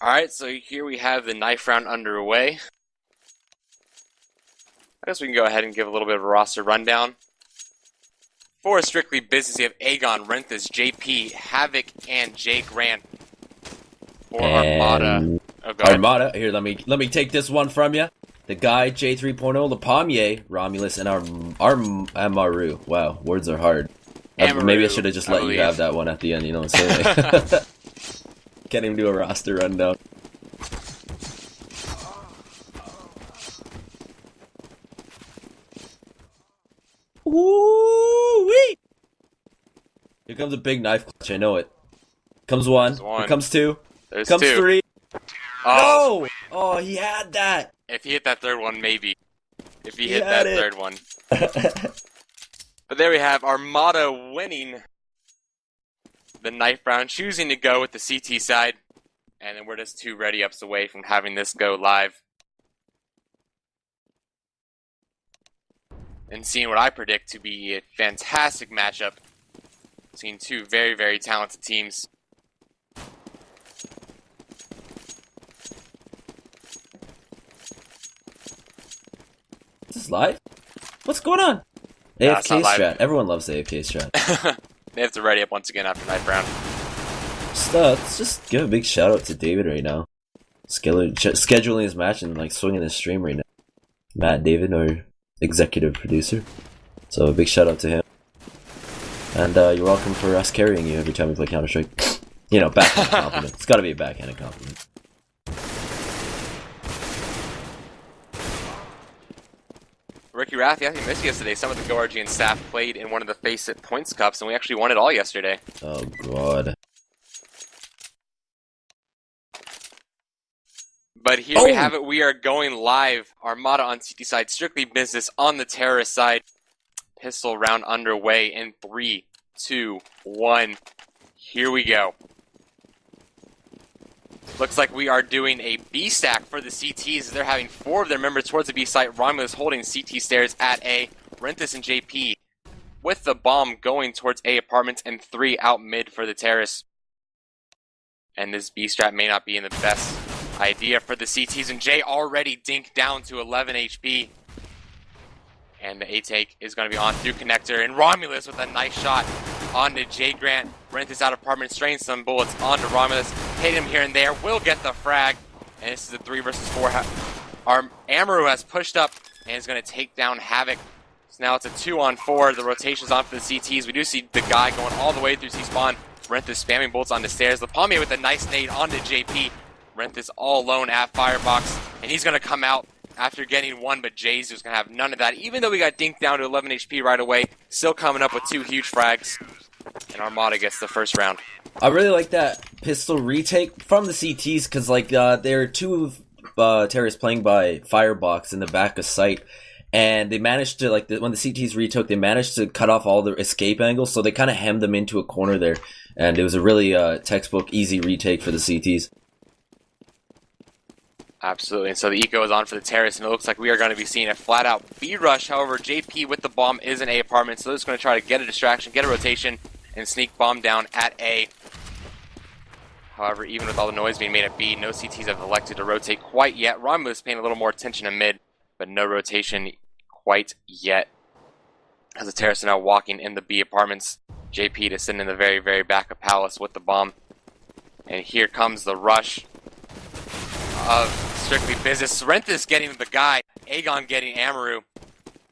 Alright, so here we have the knife round underway. I guess we can go ahead and give a little bit of a roster rundown. For Strictly Business, you have Aegon, Renthis, JP, Havoc, and Jay Grant. For Armata. Armata, here, let me take this one from you. The guy, J3.0, Lapamier, Romulus, and Amaru. Wow, words are hard. Amaru, maybe I should have just let you have that one at the end, you know what I'm saying? Can't even do a roster rundown. Woo-wee! Here comes a big knife clutch, I know it. Comes one. Here comes two. There's comes two. Three. Oh. No! Oh, he had that! If he hit that third one, maybe. If he hit that third one. But there we have Armata winning the knife round, choosing to go with the CT side. And then we're just 2 ready-ups away from having this go live. And seeing what I predict to be a fantastic matchup between 2 very, very talented teams. Is this live? What's going on? Nah, AFK strat. Everyone loves the AFK strat. They have to ready up once again after knife round. Let's just give a big shout out to David right now. Scheduling his match and like swinging his stream right now. Matt David, our executive producer. So a big shout out to him. And you're welcome for us carrying you every time we play Counter-Strike. You know, backhanded compliment. It's gotta be a backhanded compliment. Ricky Rathi, I think missed yesterday. Some of the GoRGN staff played in one of the FACEIT Points Cups, and we actually won it all yesterday. Oh, God. But here we have it. We are going live. Armata on CT side, Strictly Business on the terrorist side. Pistol round underway in 3, 2, 1. Here we go. Looks like we are doing a B stack for the CTs. They're having 4 of their members towards the B site. Romulus holding CT stairs at A. Renthis and JP with the bomb going towards A apartments, and 3 out mid for the terrace. And this B strat may not be in the best idea for the CTs, and Jay already dinked down to 11 HP. And the A-take is going to be on through connector, and Romulus with a nice shot onto Jay Grant. Renthis out apartment, strains some bullets onto Romulus. Hit him here and there, will get the frag. And this is a 3 versus 4. Our Amaru has pushed up and is going to take down Havoc. So now it's a 2-on-4. The rotation's on for the CTs. We do see the guy going all the way through C-spawn. Renthis spamming bullets on the stairs. Lapamier with a nice nade onto JP. Renthis all alone at Firebox, and he's going to come out after getting 1, but Jay's going to have none of that. Even though we got dinked down to 11 HP right away, still coming up with 2 huge frags, and Armata gets the first round. I really like that pistol retake from the CTs, because like there are 2 terrorists playing by Firebox in the back of site, and they managed to, like, when the CTs retook, they managed to cut off all their escape angles, so they kind of hemmed them into a corner there, and it was a really textbook easy retake for the CTs. Absolutely, and so the eco is on for the terrace, and it looks like we are going to be seeing a flat-out B-rush. However, JP with the bomb is in A apartment, so they're just going to try to get a distraction, get a rotation, and sneak bomb down at A. However, even with all the noise being made at B, no CTs have elected to rotate quite yet. Romulus paying a little more attention to mid, but no rotation quite yet. As the terrace are now walking in the B apartments, JP is sitting in the very, very back of Palace with the bomb. And here comes the rush of Strictly Business. Renthis getting the guy, Aegon getting Amaru.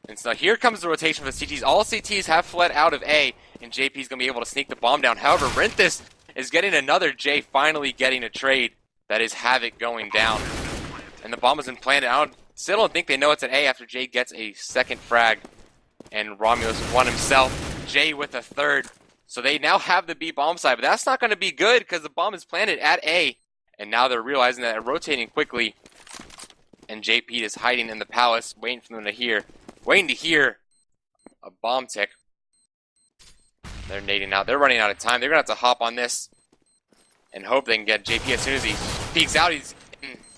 And so here comes the rotation for the CTs. All CTs have fled out of A, and JP's going to be able to sneak the bomb down. However, Renthis is getting another J, finally getting a trade. That is Havoc going down. And the bomb has been planted. Still don't think they know it's an A after Jay gets a second frag. And Romulus won himself. Jay with a third. So they now have the B bomb side, but that's not going to be good because the bomb is planted at A. And now they're realizing that they're rotating quickly. And JP is hiding in the palace, waiting for them to hear. Waiting to hear a bomb tick. They're nading out. They're running out of time. They're going to have to hop on this and hope they can get JP as soon as he peeks out.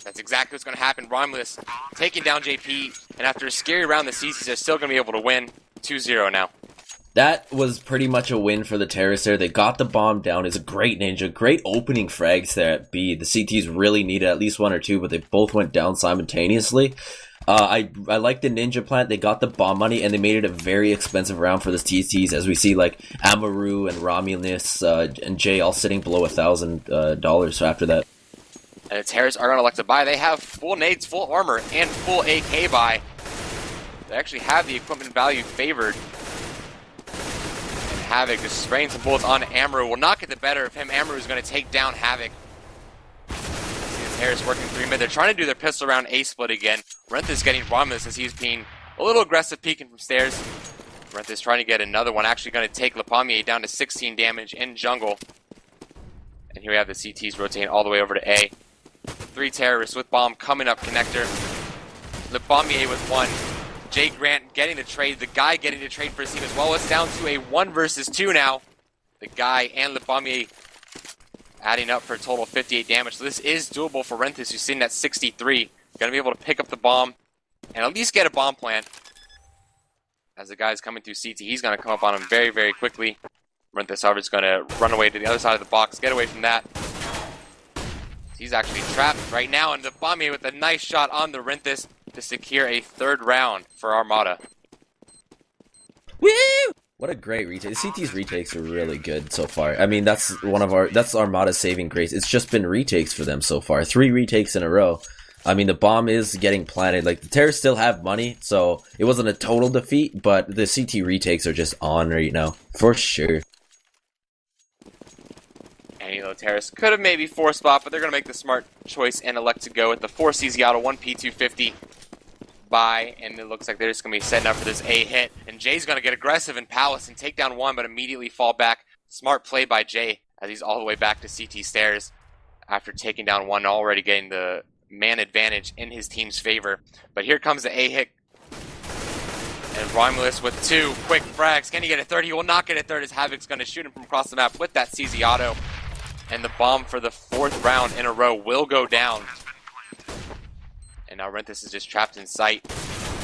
That's exactly what's going to happen. Romulus taking down JP. And after a scary round, the CCs are still going to be able to win 2-0 now. That was pretty much a win for the Terrorists there. They got the bomb down. It's a great ninja. Great opening frags there at B. The CTs really needed at least one or two, but they both went down simultaneously. I like the ninja plant. They got the bomb money, and they made it a very expensive round for the TTs, as we see like Amaru and Romulus and Jay all sitting below $1,000 after that. And the Terrorists are going to elect to buy. They have full nades, full armor, and full AK buy. They actually have the equipment value favored. Havoc just spraying some bullets on Amaru. Will not get the better of him. Amaru is going to take down Havoc. See the Terrorists working 3 mid. They're trying to do their pistol round A split again. Renthis getting Romulus as he's being a little aggressive, peeking from stairs. Renthis trying to get another one. Actually going to take Lapamier down to 16 damage in jungle. And here we have the CTs rotating all the way over to A. 3 Terrorists with bomb coming up connector. Lapamier with 1. Jay Grant getting the trade, the guy getting the trade for his team as well. It's down to a 1 versus 2 now. The guy and Lapamier adding up for a total of 58 damage. So this is doable for Renthis, who's sitting at 63. Going to be able to pick up the bomb and at least get a bomb plant. As the guy's coming through CT, he's going to come up on him very, very quickly. Renthis, however, is going to run away to the other side of the box, get away from that. He's actually trapped right now, and Lapamier with a nice shot on the Renthis to secure a 3rd round for Armata. Woo! What a great retake. The CT's retakes are really good so far. I mean, that's Armata's saving grace. It's just been retakes for them so far. 3 retakes in a row. I mean, the bomb is getting planted. Like, the Terrors still have money, so it wasn't a total defeat, but the CT retakes are just on right now. For sure. And the Terrorists could have maybe 4 spot, but they're going to make the smart choice and elect to go with the 4 CZ Auto, 1 P250 buy, and it looks like they're just going to be setting up for this A hit. And Jay's going to get aggressive in Palace and take down 1, but immediately fall back. Smart play by Jay as he's all the way back to CT stairs after taking down 1, already getting the man advantage in his team's favor. But here comes the A hit. And Romulus with 2 quick frags. Can he get a 3rd? He will not get a 3rd as Havoc's going to shoot him from across the map with that CZ Auto. And the bomb for the 4th round in a row will go down. And now Renthis is just trapped in sight.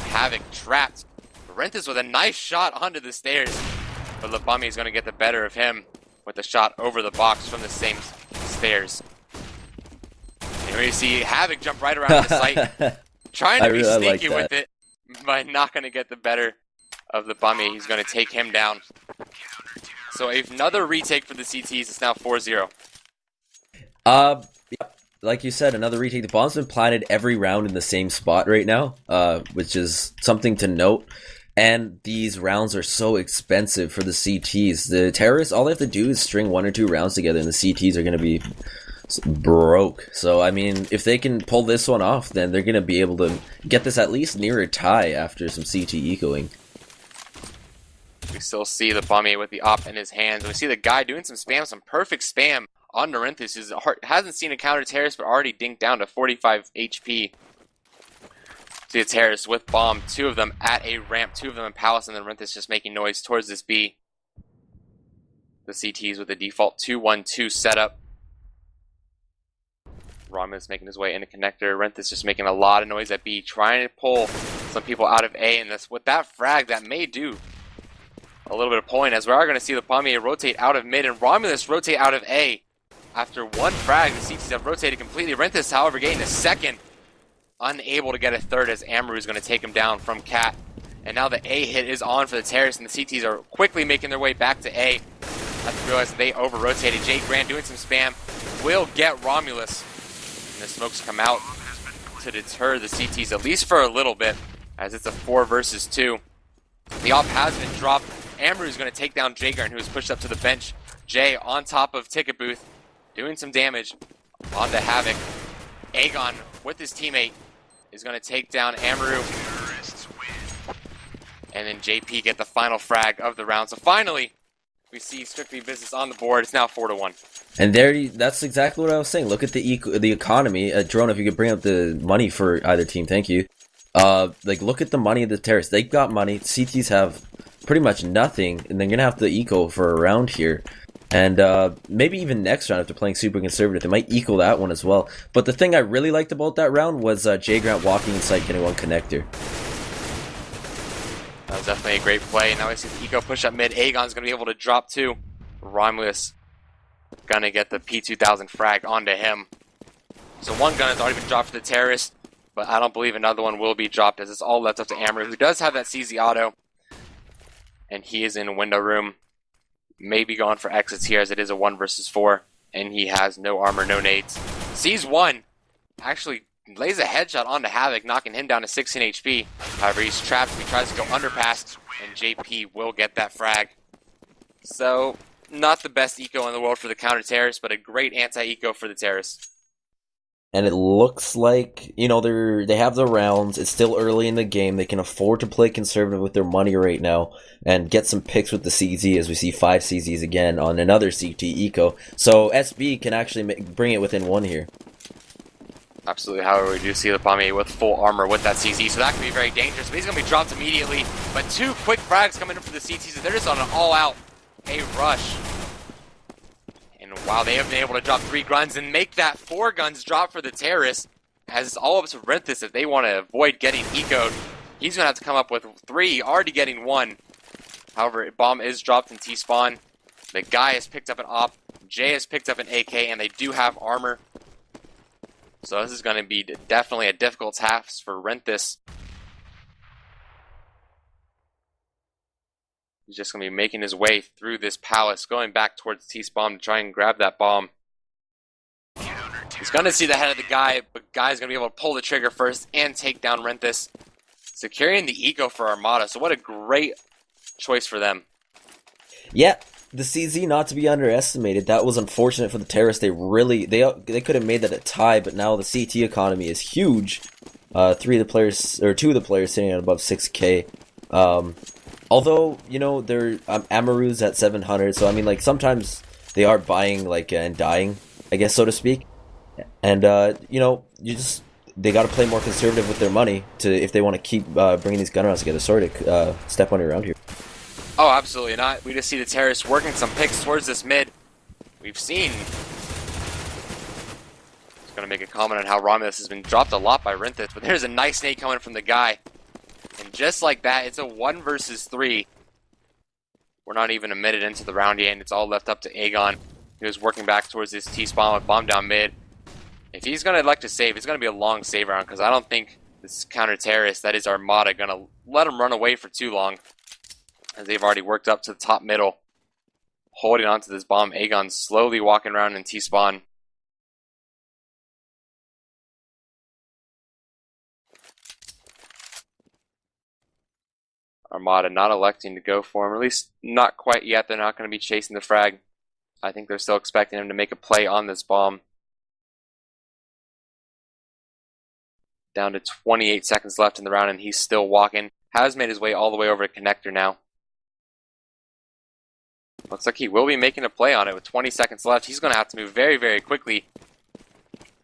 Havoc trapped. Renthis with a nice shot onto the stairs. But Lapamier is going to get the better of him with a shot over the box from the same stairs. And here you see Havoc jump right around the site. Trying to be sneaky with it, but not going to get the better of Lapamier. He's going to take him down. So another retake for the CTs. It's now 4-0. Yeah, like you said, another retake. The bomb's been planted every round in the same spot right now, which is something to note. And these rounds are so expensive for the CTs. The Terrorists, all they have to do is string 1 or 2 rounds together, and the CTs are going to be broke. So, I mean, if they can pull this one off, then they're going to be able to get this at least near a tie after some CT ecoing. We still see the Lapamier with the op in his hands. We see the guy doing some spam, some perfect spam on Renthis, who hasn't seen a counter Terrorist, but already dinked down to 45 HP. See the Terrorists with bomb, 2 of them at a ramp, 2 of them in Palace, and then Renthis just making noise towards this B. The CTs with the default 2-1-2 setup. Romulus making his way into connector. Renthis just making a lot of noise at B, trying to pull some people out of A, and that's with that frag that may do a little bit of pulling, as we are going to see the Lapamier rotate out of mid and Romulus rotate out of A. After 1 frag, the CTs have rotated completely. Renthis, however, getting a 2nd. Unable to get a 3rd as Amaru is going to take him down from Cat. And now the A hit is on for the Terrorists, and the CTs are quickly making their way back to A. I have to realize they over-rotated. Jay Grant doing some spam will get Romulus. And the smokes come out to deter the CTs, at least for a little bit, as it's a 4 versus 2. The op has been dropped. Amaru is going to take down Jay Grant, who is pushed up to the bench. Jay on top of Ticket Booth, doing some damage onto Havoc. Aegon with his teammate is going to take down Amaru. And then JP get the final frag of the round. So finally, we see Strictly Business on the board. It's now 4-1. And that's exactly what I was saying. Look at the economy. Drone, if you could bring up the money for either team, thank you. Look at the money of the Terrorists. They got money. CTs have pretty much nothing, and they're going to have to eco for a round here. And maybe even next round, if they're playing super conservative, they might equal that one as well. But the thing I really liked about that round was Jay Grant walking inside, getting 1 connector. That was definitely a great play. Now we see the eco push up mid. Aegon's going to be able to drop too. Romulus going to get the P2000 frag onto him. So one gun has already been dropped for the terrorist, but I don't believe another one will be dropped as it's all left up to Amaru, who does have that CZ auto. And he is in window room. Maybe going for exits here as it is a 1 versus 4. And he has no armor, no nades. Sees one. Actually lays a headshot onto Havoc, knocking him down to 16 HP. However, he's trapped. He tries to go underpass, and JP will get that frag. So, not the best eco in the world for the counter-terrorist, but a great anti-eco for the terrorists. And it looks like, you know, they have the rounds. It's still early in the game. They can afford to play conservative with their money right now and get some picks with the CZ, as we see 5 CZs again on another CT eco. So SB can actually bring it within 1 here. Absolutely. However, we do see the Pommier with full armor with that CZ, so that can be very dangerous. But he's going to be dropped immediately. But 2 quick frags coming in for the CTs, so they're just on an all-out A rush. And wow, they have been able to drop 3 guns and make that 4 guns drop for the terrorists. As it's all up to Renthis if they want to avoid getting ecoed. He's going to have to come up with 3, already getting 1. However, a bomb is dropped in T-spawn. The guy has picked up an op. Jay has picked up an AK, and they do have armor. So this is going to be definitely a difficult task for Renthis. He's just going to be making his way through this palace, going back towards T-spawn to try and grab that bomb. He's going to see the head of the guy, but Guy's going to be able to pull the trigger first and take down Renthis. Securing the eco for Armata, so what a great choice for them. Yeah, the CZ not to be underestimated. That was unfortunate for the terrorists. They could have made that a tie, but now the CT economy is huge. 2 of the players sitting at above 6k. Although, you know, Amaru's at 700, so I mean, like, sometimes they are buying, like, and dying, I guess, so to speak. And, you know, they got to play more conservative with their money if they want to keep bringing these gun rounds together. Sorry to step on you around here. Oh, absolutely not. We just see the terrorists working some picks towards this mid. We've seen... Just going to make a comment on how Romulus has been dropped a lot by Renthis, but there's a nice nade coming from the guy. And just like that, it's a 1 versus 3. We're not even a minute into the round yet, and it's all left up to Aegon, who is working back towards this T-spawn with bomb down mid. If he's going to elect to save, it's going to be a long save round, because I don't think this counter-terrorist, that is Armata, going to let him run away for too long. As they've already worked up to the top middle, holding on to this bomb. Aegon slowly walking around in T-spawn. Armata not electing to go for him, or at least not quite yet. They're not going to be chasing the frag. I think they're still expecting him to make a play on this bomb. Down to 28 seconds left in the round, and he's still walking. Has made his way all the way over to connector now. Looks like he will be making a play on it with 20 seconds left. He's going to have to move very, very quickly.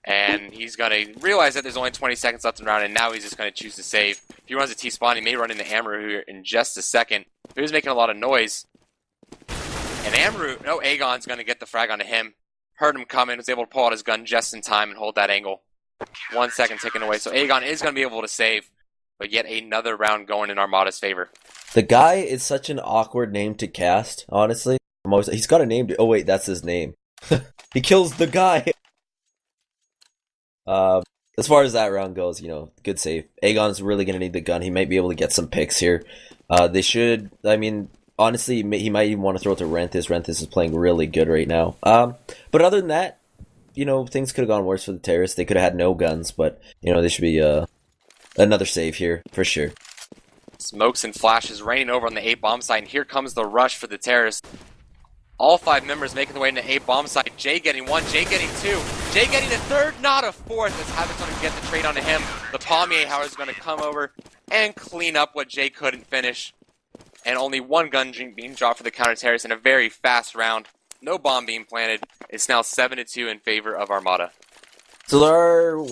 And he's going to realize that there's only 20 seconds left in the round, and now he's just going to choose to save. If he runs a T-spawn, he may run into Amaru here in just a second. He was making a lot of noise. And Aegon's going to get the frag onto him. Heard him coming, was able to pull out his gun just in time and hold that angle. 1 second taken away. So Aegon is going to be able to save. But yet another round going in Armata's favor. The guy is such an awkward name to cast, honestly. He's got a name. Oh, wait, that's his name. He kills the guy. As far as that round goes, you know, good save. Aegon's really going to need the gun. He might be able to get some picks here. They should, I mean, honestly, he might even want to throw it to Renthis. Renthis is playing really good right now. But other than that, you know, things could have gone worse for the terrorists. They could have had no guns, but, you know, they should be another save here, for sure. Smokes and flashes raining over on the A bomb site, and here comes the rush for the terrorists. All 5 members making their way into A bomb site. Jay getting 1, Jay getting 2, Jay getting a 3rd, not a 4th, as Havoc's going to get the trade onto him. The Pommier, however, is going to come over and clean up what Jay couldn't finish. And only 1 gun being dropped for the counter-terrorists in a very fast round. No bomb being planted. It's now 7-2 in favor of Armata. So there are,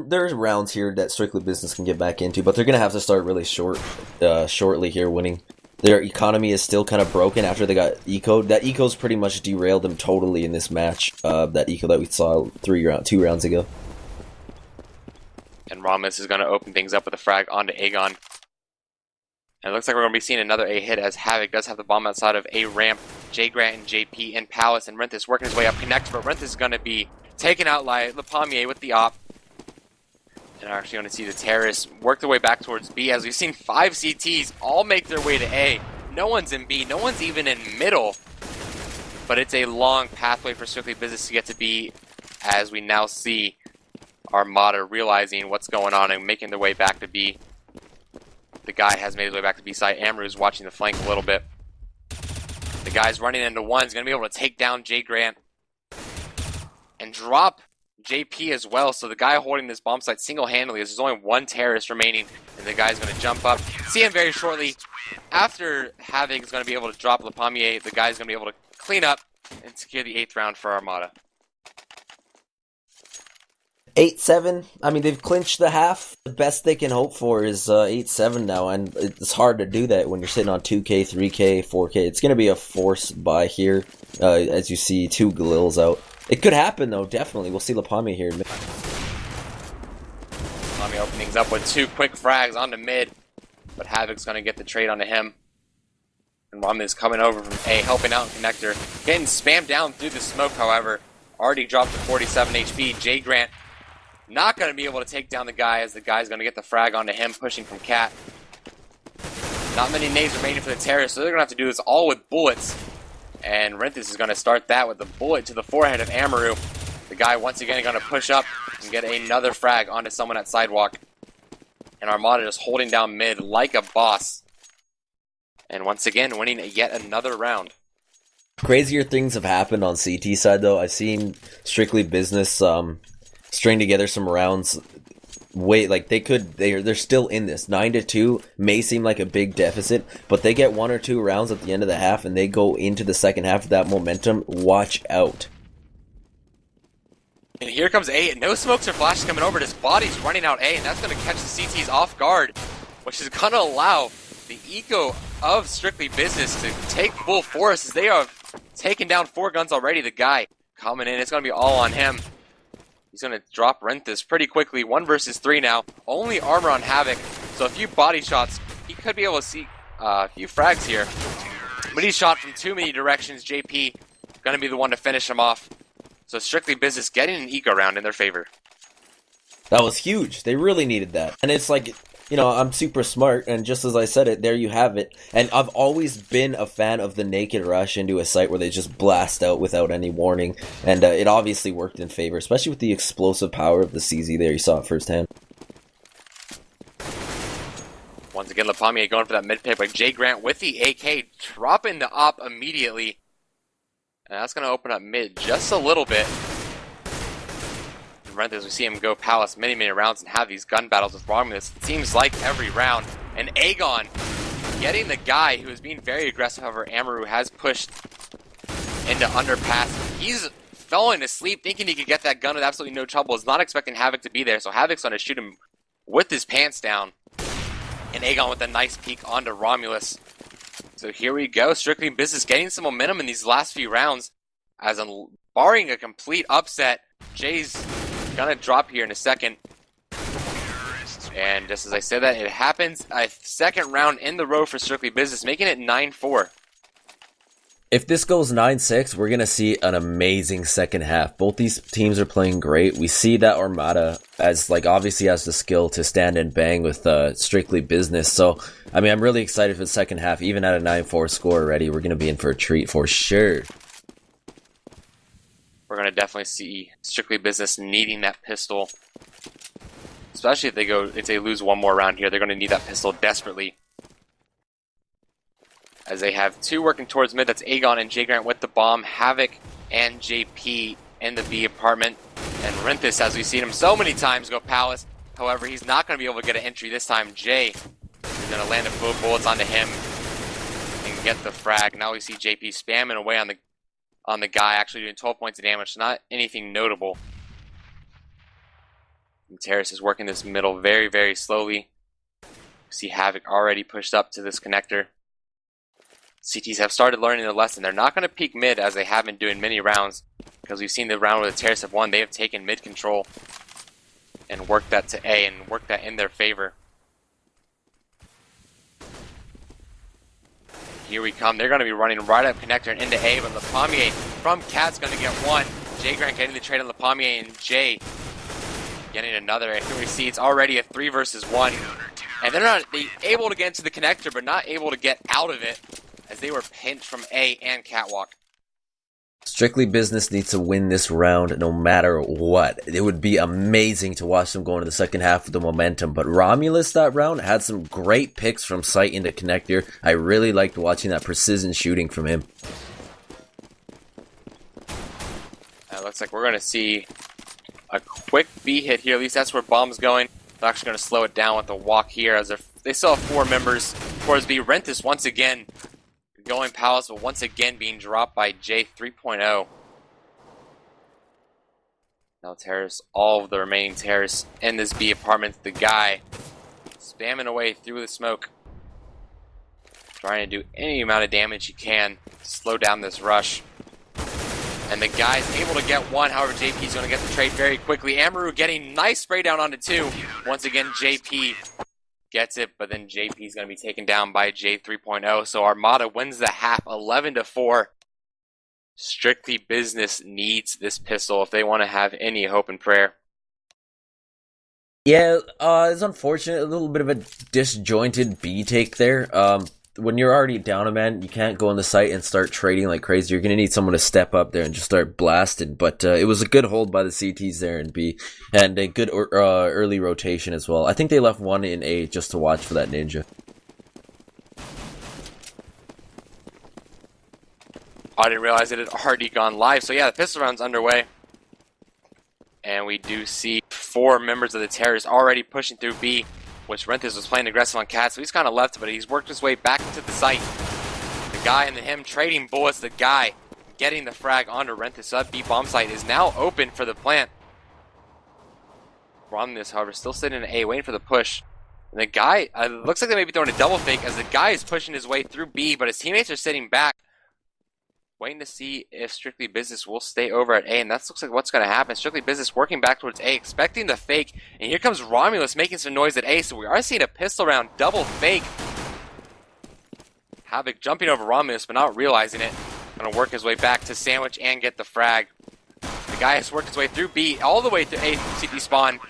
there's rounds here that Strictly Business can get back into, but they're going to have to start really shortly here winning. Their economy is still kind of broken after they got ecoed. That eco's pretty much derailed them totally in this match. That eco that we saw 2 rounds ago. And Romulus is going to open things up with a frag onto Aegon. And it looks like we're going to be seeing another A hit as Havoc does have the bomb outside of A ramp. J Grant and JP in Palace, and Renthis working his way up connect, but Renthis is going to be taken out by Lepamier with the op. And we're actually going to see the terrorists work their way back towards B as we've seen 5 CTs all make their way to A. No one's in B, no one's even in middle. But it's a long pathway for Strictly Business to get to B as we now see Armata realizing what's going on and making their way back to B. The guy has made his way back to B side. Amaru's watching the flank a little bit. The guy's running into one. He's going to be able to take down J Grant and drop JP as well. So the guy holding this bomb site single-handedly, there's only one terrorist remaining, and the guy's going to jump up. See him very shortly. After Havoc is going to be able to drop Lepamier, the guy's going to be able to clean up and secure the 8th round for Armata. 8-7. I mean, they've clinched the half. The best they can hope for is 8-7 now, and it's hard to do that when you're sitting on 2K, 3K, 4K. It's going to be a force buy here, as you see 2 Galils out. It could happen, though, definitely. We'll see Lepamier here. Lepamier opening things up with 2 quick frags onto mid, but Havoc's going to get the trade onto him. And Ramen is coming over from A, helping out in connector. Getting spammed down through the smoke, however. Already dropped to 47 HP. J Grant not going to be able to take down the guy as the guy's going to get the frag onto him, pushing from Cat. Not many nades remaining for the terrorists, so they're going to have to do this all with bullets. And Renthis is going to start that with a bullet to the forehead of Amaru. The guy once again going to push up and get another frag onto someone at Sidewalk. And Armata just holding down mid like a boss. And once again, winning yet another round. Crazier things have happened on CT side, though. I've seen Strictly Business string together some rounds. They're still in this. 9-2 may seem like a big deficit, but they get 1 or 2 rounds at the end of the half, and they go into the second half with that momentum. Watch out. And here comes A. No smokes or flashes coming over. His body's running out A, and that's going to catch the CTs off guard, which is going to allow the eco of Strictly Business to take full force as they are taking down 4 guns already. The guy coming in, it's going to be all on him. He's going to drop Renthis pretty quickly. 1 versus 3 now. Only armor on Havoc, so a few body shots. He could be able to see a few frags here. But he's shot from too many directions. JP going to be the one to finish him off. So Strictly Business getting an eco round in their favor. That was huge. They really needed that. And it's like, you know, I'm super smart, and just as I said it, there you have it. And I've always been a fan of the naked rush into a site where they just blast out without any warning. And it obviously worked in favor, especially with the explosive power of the CZ there. You saw it firsthand. Once again, Lepamier going for that mid pick by J Grant with the AK, dropping the op immediately. And that's going to open up mid just a little bit. Renthis, we see him go Palace many rounds and have these gun battles with Romulus. It seems like every round. And Aegon getting the guy who is being very aggressive. However, Amaru has pushed into underpass. He's falling asleep thinking he could get that gun with absolutely no trouble. Is not expecting Havoc to be there. So Havoc's going to shoot him with his pants down. And Aegon with a nice peek onto Romulus. So here we go. Strictly Business getting some momentum in these last few rounds. As barring a complete upset, Jay's gonna drop here in a second. And just as I said that, it happens. A second round in the row for Strictly Business, making it 9-4. If this goes 9-6, we're going to see an amazing second half. Both these teams are playing great. We see that Armata obviously has the skill to stand and bang with Strictly Business. So, I mean, I'm really excited for the second half. Even at a 9-4 score already, we're going to be in for a treat for sure. We're going to definitely see Strictly Business needing that pistol. Especially if they lose one more round here, they're going to need that pistol desperately. As they have 2 working towards mid, that's Aegon and J Grant with the bomb, Havoc and JP in the B apartment. And Renthis, as we've seen him so many times, go Palace. However, he's not going to be able to get an entry this time. Jay is going to land a few bullets onto him and get the frag. Now we see JP spamming away on the guy, actually doing 12 points of damage. Not anything notable. And Terrace is working this middle very slowly. We see Havoc already pushed up to this connector. CTs have started learning the lesson. They're not going to peek mid as they have been doing many rounds, because we've seen the round where the Terrace have won. They have taken mid control and worked that to A and worked that in their favor. Here we come. They're going to be running right up connector and into A, but LaPommier from Cat's going to get one. Jay Grant getting the trade on LaPommier, and Jay getting another. And here we see it's already a 3 versus 1. And they're not able to get into the connector, but not able to get out of it as they were pinched from A and Catwalk. Strictly Business needs to win this round no matter what. It would be amazing to watch them go into the second half with the momentum, but Romulus that round had some great picks from sight into connector. I really liked watching that precision shooting from him. Looks like we're going to see a quick B hit here. At least that's where Bomb's going. They're actually going to slow it down with the walk here as they still have 4 members towards B. Renthis once again going Palace, but once again being dropped by J 3.0. Now Terrace, all of the remaining Terrace in this B apartment. The guy spamming away through the smoke, trying to do any amount of damage he can to slow down this rush. And the guy's able to get one. However, JP's going to get the trade very quickly. Amaru getting nice spray down onto 2. Once again, JP gets it, but then JP's going to be taken down by J 3.0. So Armata wins the half 11-4. Strictly Business needs this pistol if they want to have any hope and prayer. Yeah, it's unfortunate. A little bit of a disjointed B take there. When you're already down a man, you can't go on the site and start trading like crazy. You're going to need someone to step up there and just start blasting. But it was a good hold by the CTs there in B, and a good early rotation as well. I think they left one in A just to watch for that ninja. I didn't realize it had already gone live. So yeah, the pistol round's underway. And we do see 4 members of the Terrors already pushing through B, which Renthis was playing aggressive on Cat, so he's kind of left, but he's worked his way back into the site. The guy and him trading bullets, the guy getting the frag onto Renthis. So that B bomb site is now open for the plant. Romulus, however, still sitting in A, waiting for the push. And the guy, looks like they may be throwing a double fake as the guy is pushing his way through B, but his teammates are sitting back, waiting to see if Strictly Business will stay over at A, and that looks like what's going to happen. Strictly Business working back towards A, expecting the fake, and here comes Romulus making some noise at A, so we are seeing a pistol round double fake. Havoc jumping over Romulus, but not realizing it. Going to work his way back to sandwich and get the frag. The guy has worked his way through B, all the way to A CT spawn.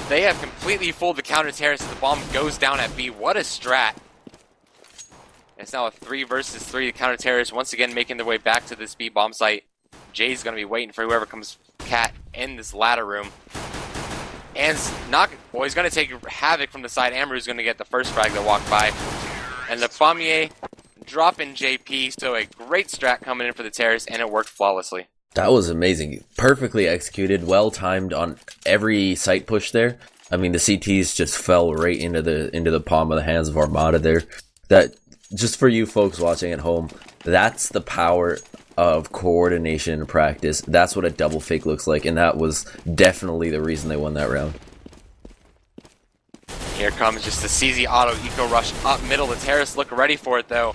They have completely fooled the counter terrace as the bomb goes down at B. What a strat. It's now a 3 versus 3. The counter terrorists once again making their way back to this B bomb site. Jay's going to be waiting for whoever comes Cat in this ladder room. And he's going to take Havoc from the side. Amaru's going to get the first frag that walked by. And LaPommier dropping JP. So a great strat coming in for the terrorists, and it worked flawlessly. That was amazing. Perfectly executed, well timed on every site push there. I mean, the CTs just fell right into the palm of the hands of Armata there. That, just for you folks watching at home, that's the power of coordination in practice. That's what a double fake looks like, and that was definitely the reason they won that round. Here comes just the CZ auto eco rush up middle. The terrorists look ready for it though,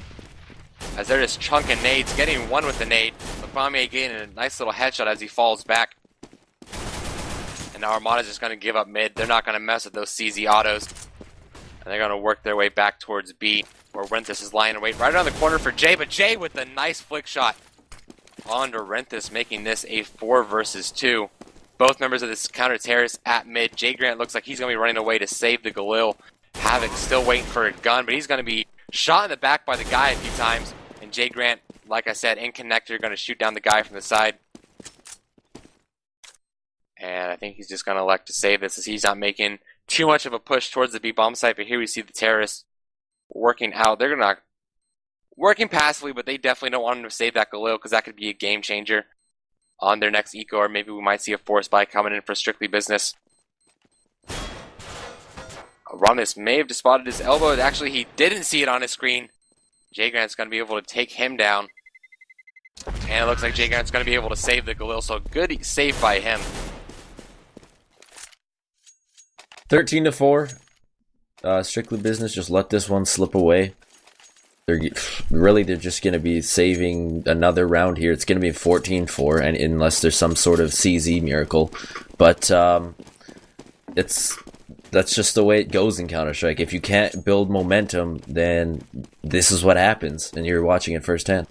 as they're just chunking nades, getting one with the nade. LaPommier getting a nice little headshot as he falls back. And now Armata's just going to give up mid. They're not going to mess with those CZ autos. And they're going to work their way back towards B, where Renthis is lying in wait right around the corner for Jay. But Jay with a nice flick shot onto Renthis, making this a 4 versus 2. Both members of this counter terrace at mid. Jay Grant looks like he's going to be running away to save the Galil. Havoc still waiting for a gun, but he's going to be shot in the back by the guy a few times. And Jay Grant, like I said, in connector, going to shoot down the guy from the side. And I think he's just going to elect to save this as he's not making too much of a push towards the B bomb site. But here we see the terrorists working out. They're not working passively, but they definitely don't want him to save that Galil, because that could be a game changer on their next eco, or maybe we might see a force buy coming in for Strictly Business. Romulus may have just spotted his elbow. Actually, he didn't see it on his screen. Jay Grant's going to be able to take him down. And it looks like Jay Grant's going to be able to save the Galil, so good save by him. 13-4. Strictly Business just let this one slip away. They're just going to be saving another round here. It's going to be 14-4, and unless there's some sort of CZ miracle. But it's that's just the way it goes in Counter-Strike. If you can't build momentum, then this is what happens, and you're watching it firsthand.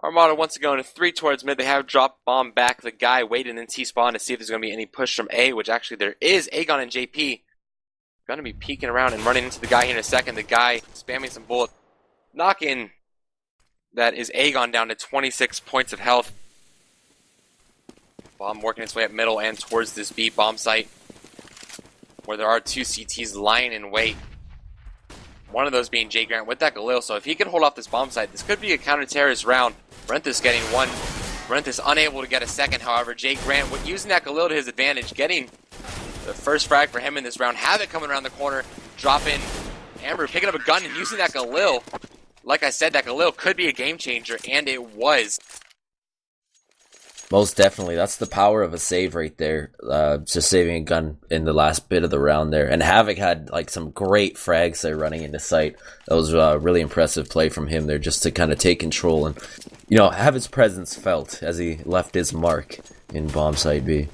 Armata once again in 3 towards mid. They have dropped bomb back. The guy waiting in T-spawn to see if there's going to be any push from A, which actually there is. Aegon and JP going to be peeking around and running into the guy here in a second. The guy spamming some bullet. Knock-in. That is Aegon down to 26 points of health. Bomb working its way up middle and towards this B bomb site, where there are 2 CTs lying in wait. One of those being Jay Grant with that Galil. So if he can hold off this bomb site, this could be a counter-terrorist round. Renthis getting one. Renthis unable to get a second, however. Jay Grant using that Galil to his advantage, getting the first frag for him in this round. Havoc coming around the corner, dropping. Amber picking up a gun and using that Galil. Like I said, that Galil could be a game changer, and it was. Most definitely. That's the power of a save right there. Just saving a gun in the last bit of the round there. And Havoc had like some great frags there running into sight. That was a really impressive play from him there, just to kind of take control and, you know, have his presence felt as he left his mark in bomb site B.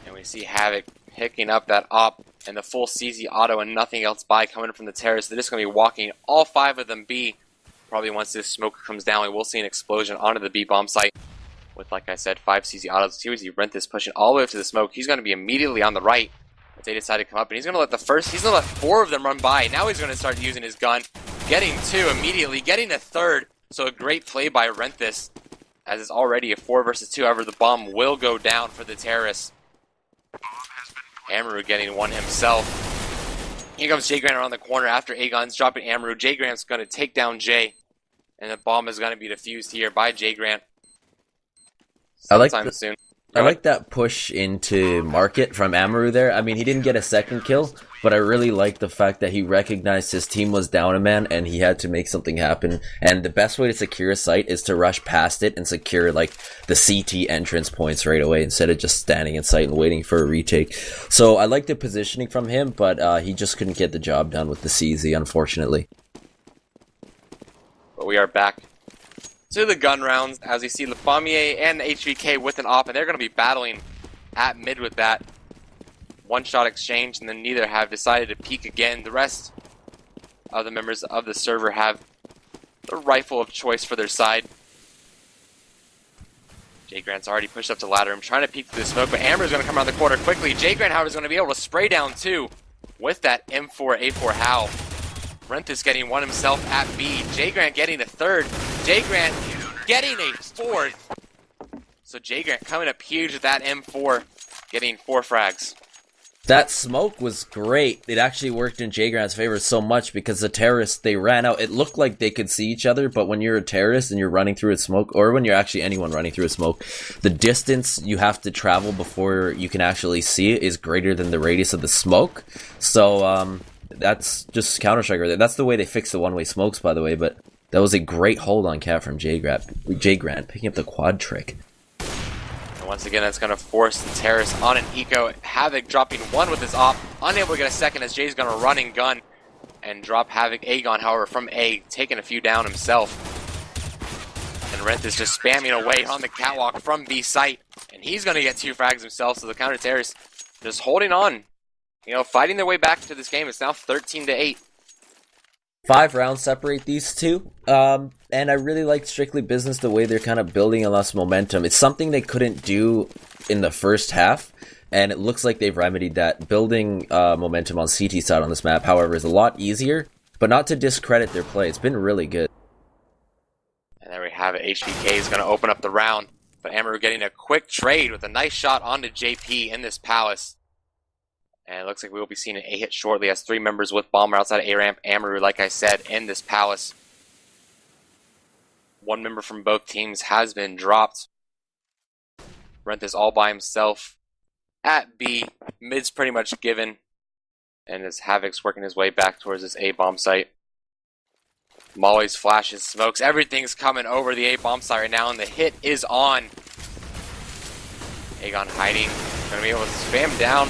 And we see Havoc picking up that op and the full CZ auto and nothing else by coming from the terrace. They're just going to be walking all 5 of them B. Probably once this smoke comes down, we will see an explosion onto the B bomb site. With, like I said, 5 CZ autos. Here we see Renthis pushing all the way up to the smoke. He's going to be immediately on the right as they decide to come up. And he's going to let he's going to let 4 of them run by. Now he's going to start using his gun. Getting 2 immediately. Getting a 3rd. So a great play by Renthis, as it's already a 4 versus 2. However, the bomb will go down for the terrorists. Amaru getting 1 himself. Here comes Jay Grant around the corner after Aegon's dropping Amaru. Jay Grant's going to take down Jay. And the bomb is going to be defused here by Jay Grant. I like that push into market from Amaru there. I mean, he didn't get a second kill, but I really like the fact that he recognized his team was down a man and he had to make something happen. And the best way to secure a site is to rush past it and secure like the CT entrance points right away instead of just standing in sight and waiting for a retake. So I like the positioning from him, but he just couldn't get the job done with the CZ, unfortunately. But we are back to the gun rounds, as we see LeFamier and HVK with an op, and they're going to be battling at mid with that. 1-shot exchange, and then neither have decided to peek again. The rest of the members of the server have the rifle of choice for their side. Jay Grant's already pushed up to ladder. I'm trying to peek through the smoke, but Amber's going to come around the corner quickly. Jay Grant, however, is going to be able to spray down 2 with that M4A4 Howl. Renthis getting 1 himself at B. Jay Grant getting a 3rd. Jay Grant getting a 4th. So Jay Grant coming up huge with that M4, getting 4 frags. That smoke was great. It actually worked in Jay Grant's favor so much because the terrorists, they ran out. It looked like they could see each other, but when you're a terrorist and you're running through a smoke, or when you're actually anyone running through a smoke, the distance you have to travel before you can actually see it is greater than the radius of the smoke. So, that's just Counter-Strike right there. That's the way they fix the one-way smokes, by the way, but that was a great hold on Cat from Jay Grant, picking up the quad trick. And once again, that's going to force the terrorists on an eco. Havoc dropping 1 with his op, unable to get a second as Jay's going to run and gun and drop Havoc. Aegon, however, from A, taking a few down himself. And Renthis just spamming away on the catwalk from B site, and he's going to get 2 frags himself, so the counter-terrorists just holding on. You know, fighting their way back to this game. It's now 13-8. 5 rounds separate these two. And I really like Strictly Business, the way they're kind of building a lot of momentum. It's something they couldn't do in the first half, and it looks like they've remedied that. Building momentum on CT side on this map, however, is a lot easier, but not to discredit their play. It's been really good. And there we have it. HVK is going to open up the round, but Amaru getting a quick trade with a nice shot onto JP in this palace. And it looks like we will be seeing an A-hit shortly as 3 members with bomber outside of A-ramp. Amaru, like I said, in this palace. 1 member from both teams has been dropped. Renthis all by himself at B. Mid's pretty much given. And as Havoc's working his way back towards this A-bomb site. Molly's flashes, smokes. Everything's coming over the A-bomb site right now, and the hit is on. Aegon hiding. Going to be able to spam down.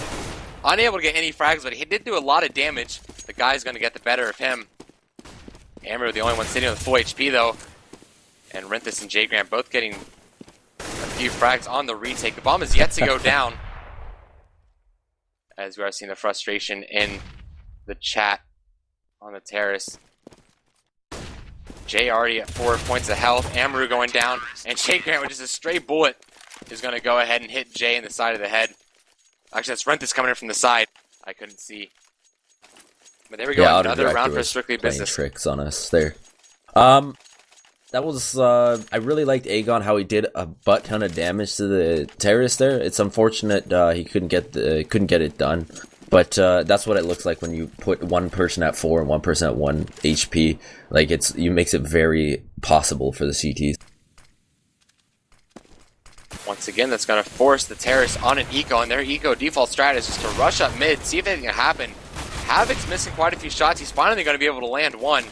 Unable to get any frags, but he did do a lot of damage. The guy's going to get the better of him. Amaru, the only one sitting with full HP, though. And Renthis and Jay Grant both getting a few frags on the retake. The bomb is yet to go down. As we are seeing the frustration in the chat on the terrace. Jay already at 4 points of health. Amaru going down. And Jay Grant with just a stray bullet is going to go ahead and hit Jay in the side of the head. Actually, that's Renthis coming in from the side. I couldn't see. But there we go. Another round for Strictly Business. Tricks on us there. That was, I really liked Aegon, how he did a butt ton of damage to the terrace there. It's unfortunate he couldn't get it done. But that's what it looks like when you put one person at 4 and one person at 1 HP. Like, you makes it very possible for the CTs. Once again, that's going to force the terrace on an eco, and their eco default strat is just to rush up mid, see if anything can happen. Havoc's missing quite a few shots. He's finally going to be able to land one.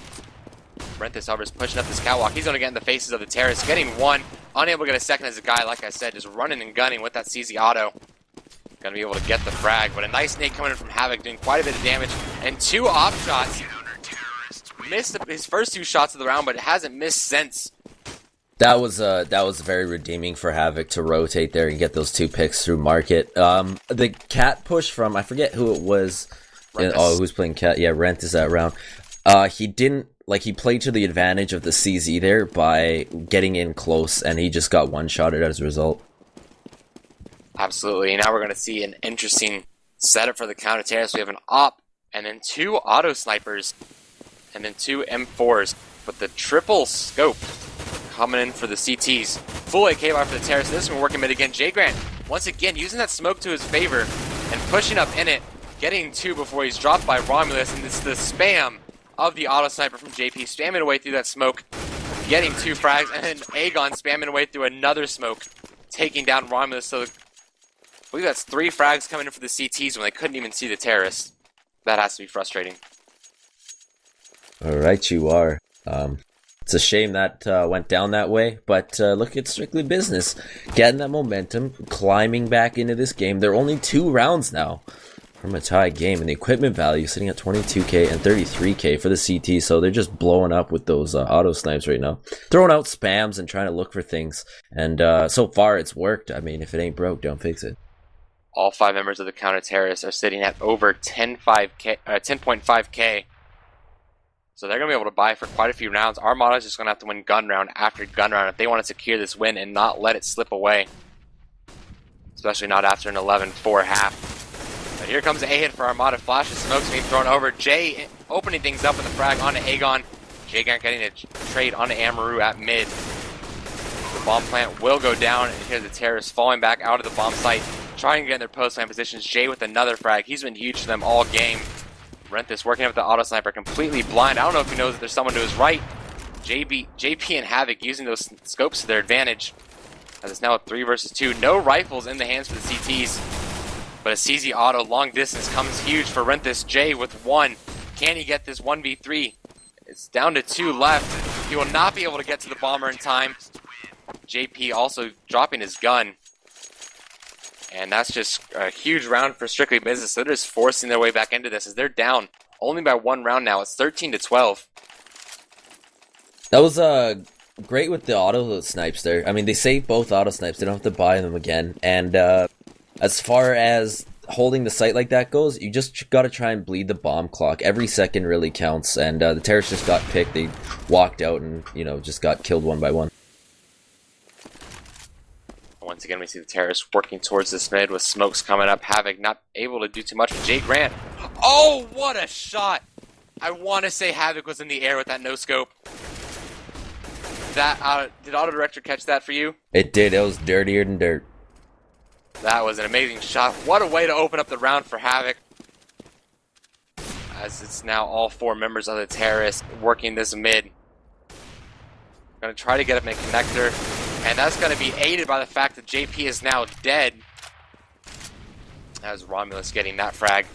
Renthis, however, is pushing up this catwalk. He's going to get in the faces of the terrace, getting one. Unable to get a second as a guy, like I said, just running and gunning with that CZ auto. Going to be able to get the frag, but a nice nade coming in from Havoc, doing quite a bit of damage. And 2 op shots. Missed his first 2 shots of the round, but hasn't missed since. That was very redeeming for Havoc to rotate there and get those 2 picks through market. The cat push from, I forget who it was. Who's playing cat? Yeah, Renthis that round. He played to the advantage of the CZ there by getting in close, and he just got one-shotted as a result. Absolutely. Now we're going to see an interesting setup for the counter terrace. We have an op, and then 2 auto snipers, and then 2 M4s. But the triple scope coming in for the CTs. Full AK bar for the terrace. This one working mid again. Jay Grant, once again, using that smoke to his favor and pushing up in it, getting 2 before he's dropped by Romulus, and it's the spam of the auto sniper from JP, spamming away through that smoke, getting 2 frags, and then Aegon spamming away through another smoke, taking down Romulus. So I believe that's 3 frags coming in for the CTs when they couldn't even see the terrace. That has to be frustrating. Alright, you are. It's a shame that went down that way, but look at Strictly Business. Getting that momentum, climbing back into this game. They're only 2 rounds now from a tie game, and the equipment value sitting at 22k and 33k for the CT, so they're just blowing up with those auto snipes right now. Throwing out spams and trying to look for things, and so far it's worked. I mean, if it ain't broke, don't fix it. All 5 members of the counter terrorists are sitting at over 10.5k. So they're going to be able to buy for quite a few rounds. Armata is just going to have to win gun round after gun round if they want to secure this win and not let it slip away. Especially not after an 11-4 half. But here comes a hit for Armata. Flash of smoke's being thrown over. Jay opening things up with the frag onto Aegon. Jay Grant getting a trade onto Amaru at mid. The bomb plant will go down, and here's the terrorists falling back out of the bomb site, trying to get in their post plant positions. Jay with another frag. He's been huge for them all game. Renthis working with the auto sniper, completely blind. I don't know if he knows that there's someone to his right. JP and Havoc using those scopes to their advantage. As it's now a 3 versus 2. No rifles in the hands for the CTs. But a CZ auto long distance comes huge for Renthis. Jay with 1. Can he get this 1v3? It's down to 2 left. He will not be able to get to the bomber in time. JP also dropping his gun. And that's just a huge round for Strictly Business. They're just forcing their way back into this as they're down only by 1 round now. It's 13-12. That was great with the auto snipes there. I mean, they saved both auto snipes. They don't have to buy them again. And as far as holding the site like that goes, you just got to try and bleed the bomb clock. Every second really counts. And the terrorists just got picked. They walked out and, just got killed one by one. Once again, we see the terrorists working towards this mid with smokes coming up. Havoc not able to do too much. Jay Grant. Oh, what a shot! I want to say Havoc was in the air with that no-scope. Did Auto Director catch that for you? It did. It was dirtier than dirt. That was an amazing shot. What a way to open up the round for Havoc. As it's now all 4 members of the terrorists working this mid. Going to try to get up in a connector. And that's going to be aided by the fact that JP is now dead. As Romulus getting that frag.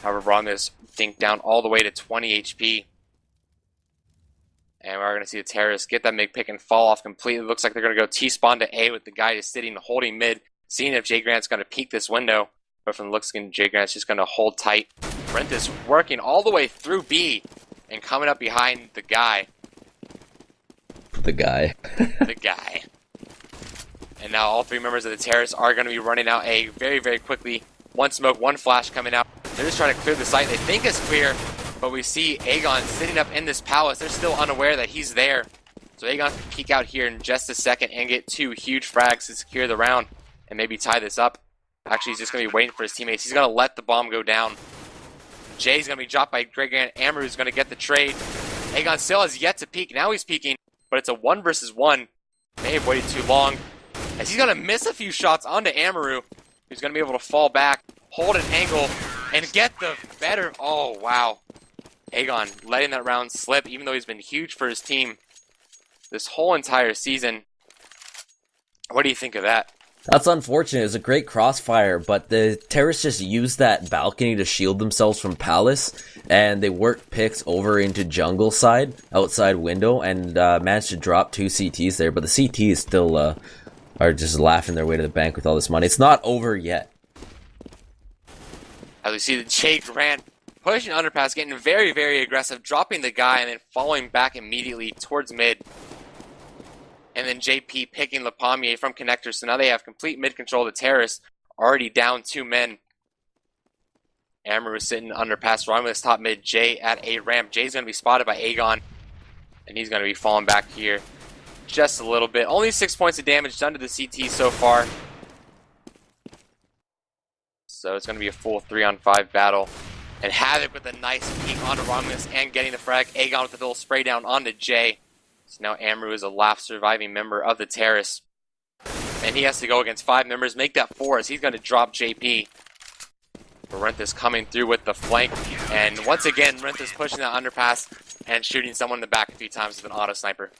However, Romulus dinked down all the way to 20 HP. And we're going to see the terrorists get that mid pick and fall off completely. Looks like they're going to go T-spawn to A with the guy just sitting holding mid. Seeing if Jay Grant's going to peek this window. But from the looks of Jay Grant's just going to hold tight. Renthis working all the way through B. And coming up behind the guy. The guy. The guy. And now all three members of the Terrace are going to be running out A very, very quickly. One smoke, one flash coming out. They're just trying to clear the site. They think it's clear, but we see Aegon sitting up in this palace. They're still unaware that he's there. So Aegon can peek out here in just a second and get two huge frags to secure the round and maybe tie this up. Actually, he's just going to be waiting for his teammates. He's going to let the bomb go down. Jay's going to be dropped by Greg and Amaru's going to get the trade. Aegon still has yet to peek. Now he's peeking, but it's a 1 versus 1. May have waited too long. As he's going to miss a few shots onto Amaru, who's going to be able to fall back, hold an angle, and get the better. Oh, wow. Aegon letting that round slip, even though he's been huge for his team this whole entire season. What do you think of that? That's unfortunate. It was a great crossfire, but the Terrorists just used that balcony to shield themselves from Palace, and they worked picks over into jungle side, outside window, and managed to drop 2 CTs there, but the CTs still are just laughing their way to the bank with all this money. It's not over yet. As we see the Jay Grant pushing underpass, getting very, very aggressive, dropping the guy, and then falling back immediately towards mid. And then JP picking Le Pommier from connector, so now they have complete mid control. The Terrorists already down 2 men. Amaru sitting underpass, Romulus top mid, Jay at A ramp. Jay's going to be spotted by Aegon, and he's going to be falling back here just a little bit. Only 6 points of damage done to the CT so far. So it's going to be a full 3-on-5 battle. And Havoc with a nice peek onto Romulus and getting the frag. Aegon with the little spray down onto Jay. So now Amaru is a last surviving member of the Terrace. And he has to go against 5 members, make that 4 as he's going to drop JP. Renthis coming through with the flank. And once again, Renthis pushing that underpass and shooting someone in the back a few times with an auto sniper.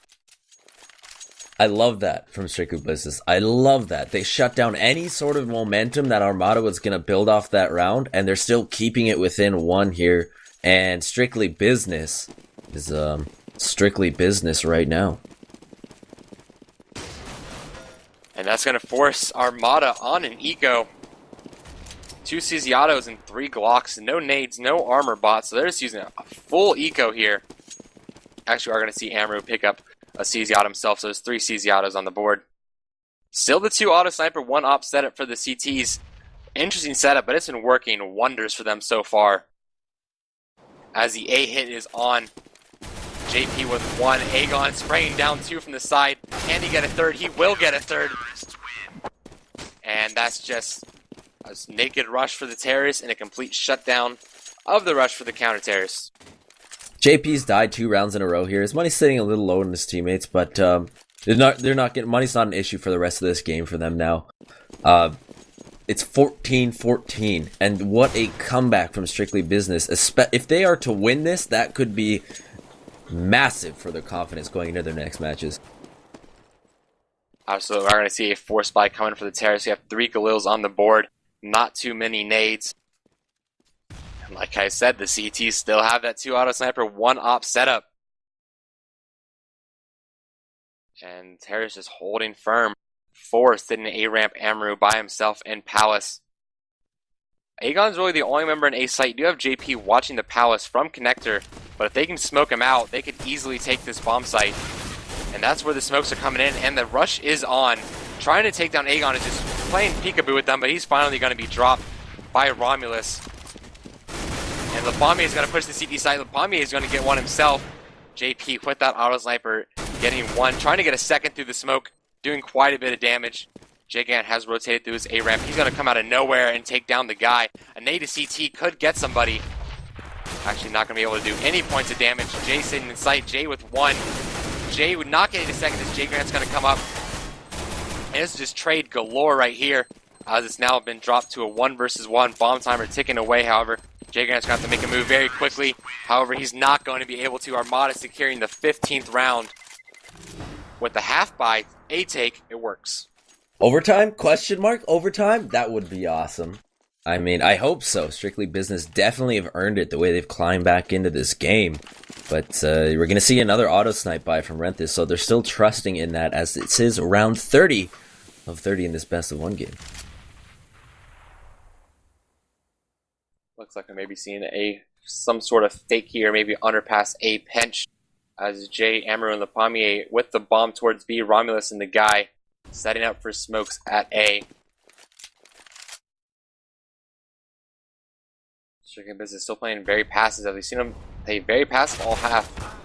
I love that from Strictly Business. I love that. They shut down any sort of momentum that Armata was going to build off that round, and they're still keeping it within 1 here. And Strictly Business is strictly business right now. And that's going to force Armata on an eco. 2 Cesiatos and 3 Glocks. No nades, no armor bots. So they're just using a full eco here. Actually, we're going to see Amaru pick up a Cesiato himself. So there's 3 Cesiatos on the board. Still the 2 auto sniper, 1 op setup for the CTs. Interesting setup, but it's been working wonders for them so far. As the A hit is on. JP with 1. Aegon spraying down 2 from the side. Can he get a 3rd? He will get a 3rd. And that's just a naked rush for the Terrorists and a complete shutdown of the rush for the counter Terrorists. JP's died 2 rounds in a row here. His money's sitting a little low in his teammates, but they're not getting money's not an issue for the rest of this game for them now. It's 14-14, and what a comeback from Strictly Business. If they are to win this, that could be massive for their confidence going into their next matches. Absolutely, we're going to see a force buy coming for the Terrorists. We have 3 Galils on the board, not too many nades. And like I said, the CTs still have that 2 auto sniper, 1 op setup. And Terrorists just holding firm. 4 sitting in A ramp, Amaru by himself in Palace. Aegon's really the only member in A site. You do have JP watching the Palace from connector, but if they can smoke him out, they could easily take this bomb site. And that's where the smokes are coming in, and the rush is on. Trying to take down Aegon is just playing peekaboo with them, but he's finally going to be dropped by Romulus. And Le Pommier is going to push the CT site. Le Pommier is going to get 1 himself. JP with that auto sniper, getting 1, trying to get a 2nd through the smoke, doing quite a bit of damage. Jigant has rotated through his A ramp. He's going to come out of nowhere and take down the guy. A nade to CT could get somebody. Actually not going to be able to do any points of damage. Jay sitting in sight. Jay with 1. Jay would not get a 2nd as Jay Grant's going to come up. And this is just trade galore right here. As it's now been dropped to a 1 versus 1. Bomb timer ticking away, however. Jay Grant's going to have to make a move very quickly. However, he's not going to be able to. Armata securing the 15th round. With the half buy, A take, it works. Overtime? Question mark? Overtime? That would be awesome. I mean, I hope so. Strictly Business definitely have earned it the way they've climbed back into this game. But we're going to see another auto snipe buy from Renthis, so they're still trusting in that as it's his round 30 of 30 in this best of 1 game. Looks like I may be seeing some sort of fake here, maybe underpass A pinch. As Jay, Amaru, and Le Pommier with the bomb towards B, Romulus and the guy setting up for smokes at A. Stricken Business still playing very passive. We've seen him play very passive all half.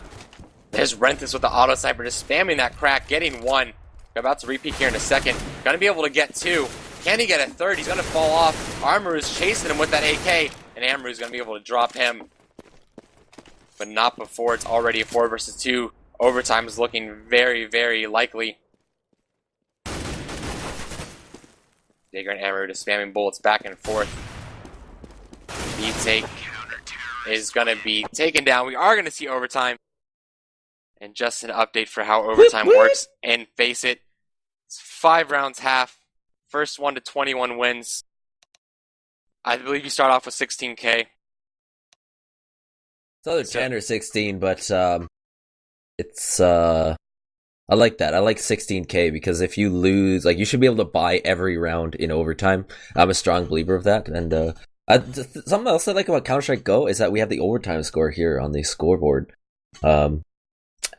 There's Renthis with the auto sniper just spamming that crack, getting one. We're about to repeat here in a second. Gonna be able to get two. Can he get a third? He's gonna fall off. Armaru's chasing him with that AK, and Amaru's gonna be able to drop him. But not before it's already a 4 versus 2. Overtime is looking very, very likely. Jaeger and Amaru just spamming bullets back and forth. B-take is going to be taken down. We are going to see overtime. And just an update for how overtime works and FACEIT. It's 5 rounds half. First one to 21 wins. I believe you start off with 16K. It's either 10 or 16, but it's I like that. I like 16K because if you lose, like, you should be able to buy every round in overtime. I'm a strong believer of that. And something else I like about Counter-Strike Go is that we have the overtime score here on the scoreboard.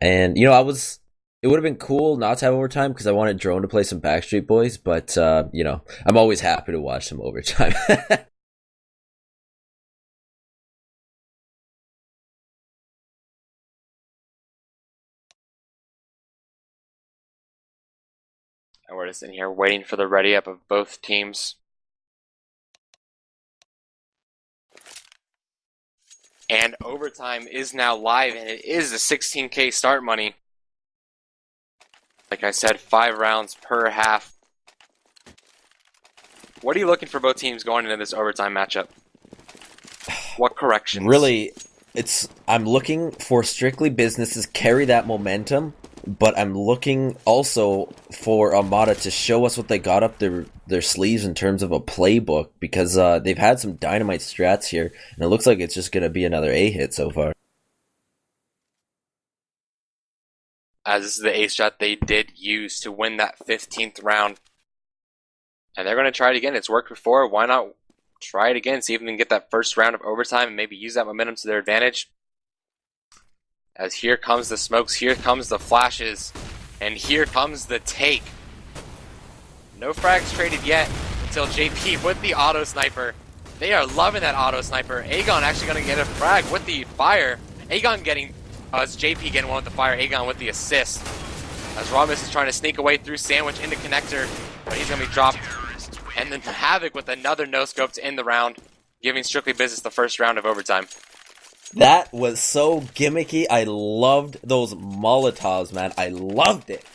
And, you know, it would have been cool not to have overtime because I wanted Drone to play some Backstreet Boys, but, you know, I'm always happy to watch some overtime. And we're just in here waiting for the ready up of both teams. And overtime is now live, and it is the 16K start money. Like I said, 5 rounds per half. What are you looking for both teams going into this overtime matchup? What corrections? Really, I'm looking for Strictly Businesses carry that momentum, but I'm looking also for Armata to show us what they got up their sleeves in terms of a playbook, because they've had some dynamite strats here, and it looks like it's just going to be another A hit so far. As this is the A strat they did use to win that 15th round. And they're going to try it again. It's worked before. Why not try it again? See if they can get that first round of overtime and maybe use that momentum to their advantage. As here comes the smokes, here comes the flashes, and here comes the take. No frags traded yet until JP with the auto sniper. They are loving that auto sniper. Aegon actually going to get a frag with the fire. Aegon getting, it's JP getting one with the fire. Aegon with the assist. As Rhombus is trying to sneak away through sandwich into connector, but he's going to be dropped. And then Havoc with another no-scope to end the round, giving Strictly Business the first round of overtime. That was so gimmicky. I loved those Molotovs, man. I loved it.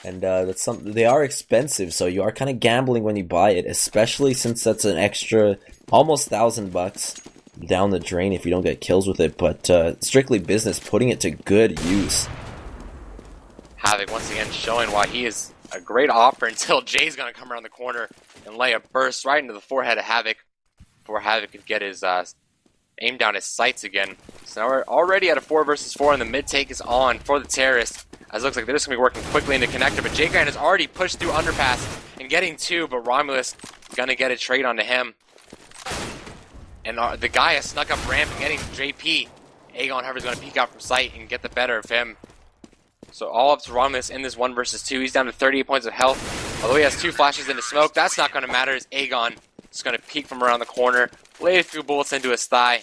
And that's something. They are expensive, so you are kind of gambling when you buy it, especially since that's an extra almost $1,000 down the drain if you don't get kills with it. But Strictly Business putting it to good use. Havoc once again showing why he is a great offer until Jay's going to come around the corner and lay a burst right into the forehead of Havoc before Havoc could get his aim down his sights again. So now we're already at a 4 versus 4, and the mid take is on for the terrorists. As it looks like they're just going to be working quickly into connector, but Jay Grant has already pushed through underpass and getting 2, but Romulus going to get a trade onto him. And the guy has snuck up ramp and getting JP. Aegon Hover's going to peek out from sight and get the better of him. So all up to Romulus in this 1 versus 2. He's down to 38 points of health. Although he has 2 flashes into smoke, that's not going to matter as Aegon is going to peek from around the corner, lay a few bullets into his thigh,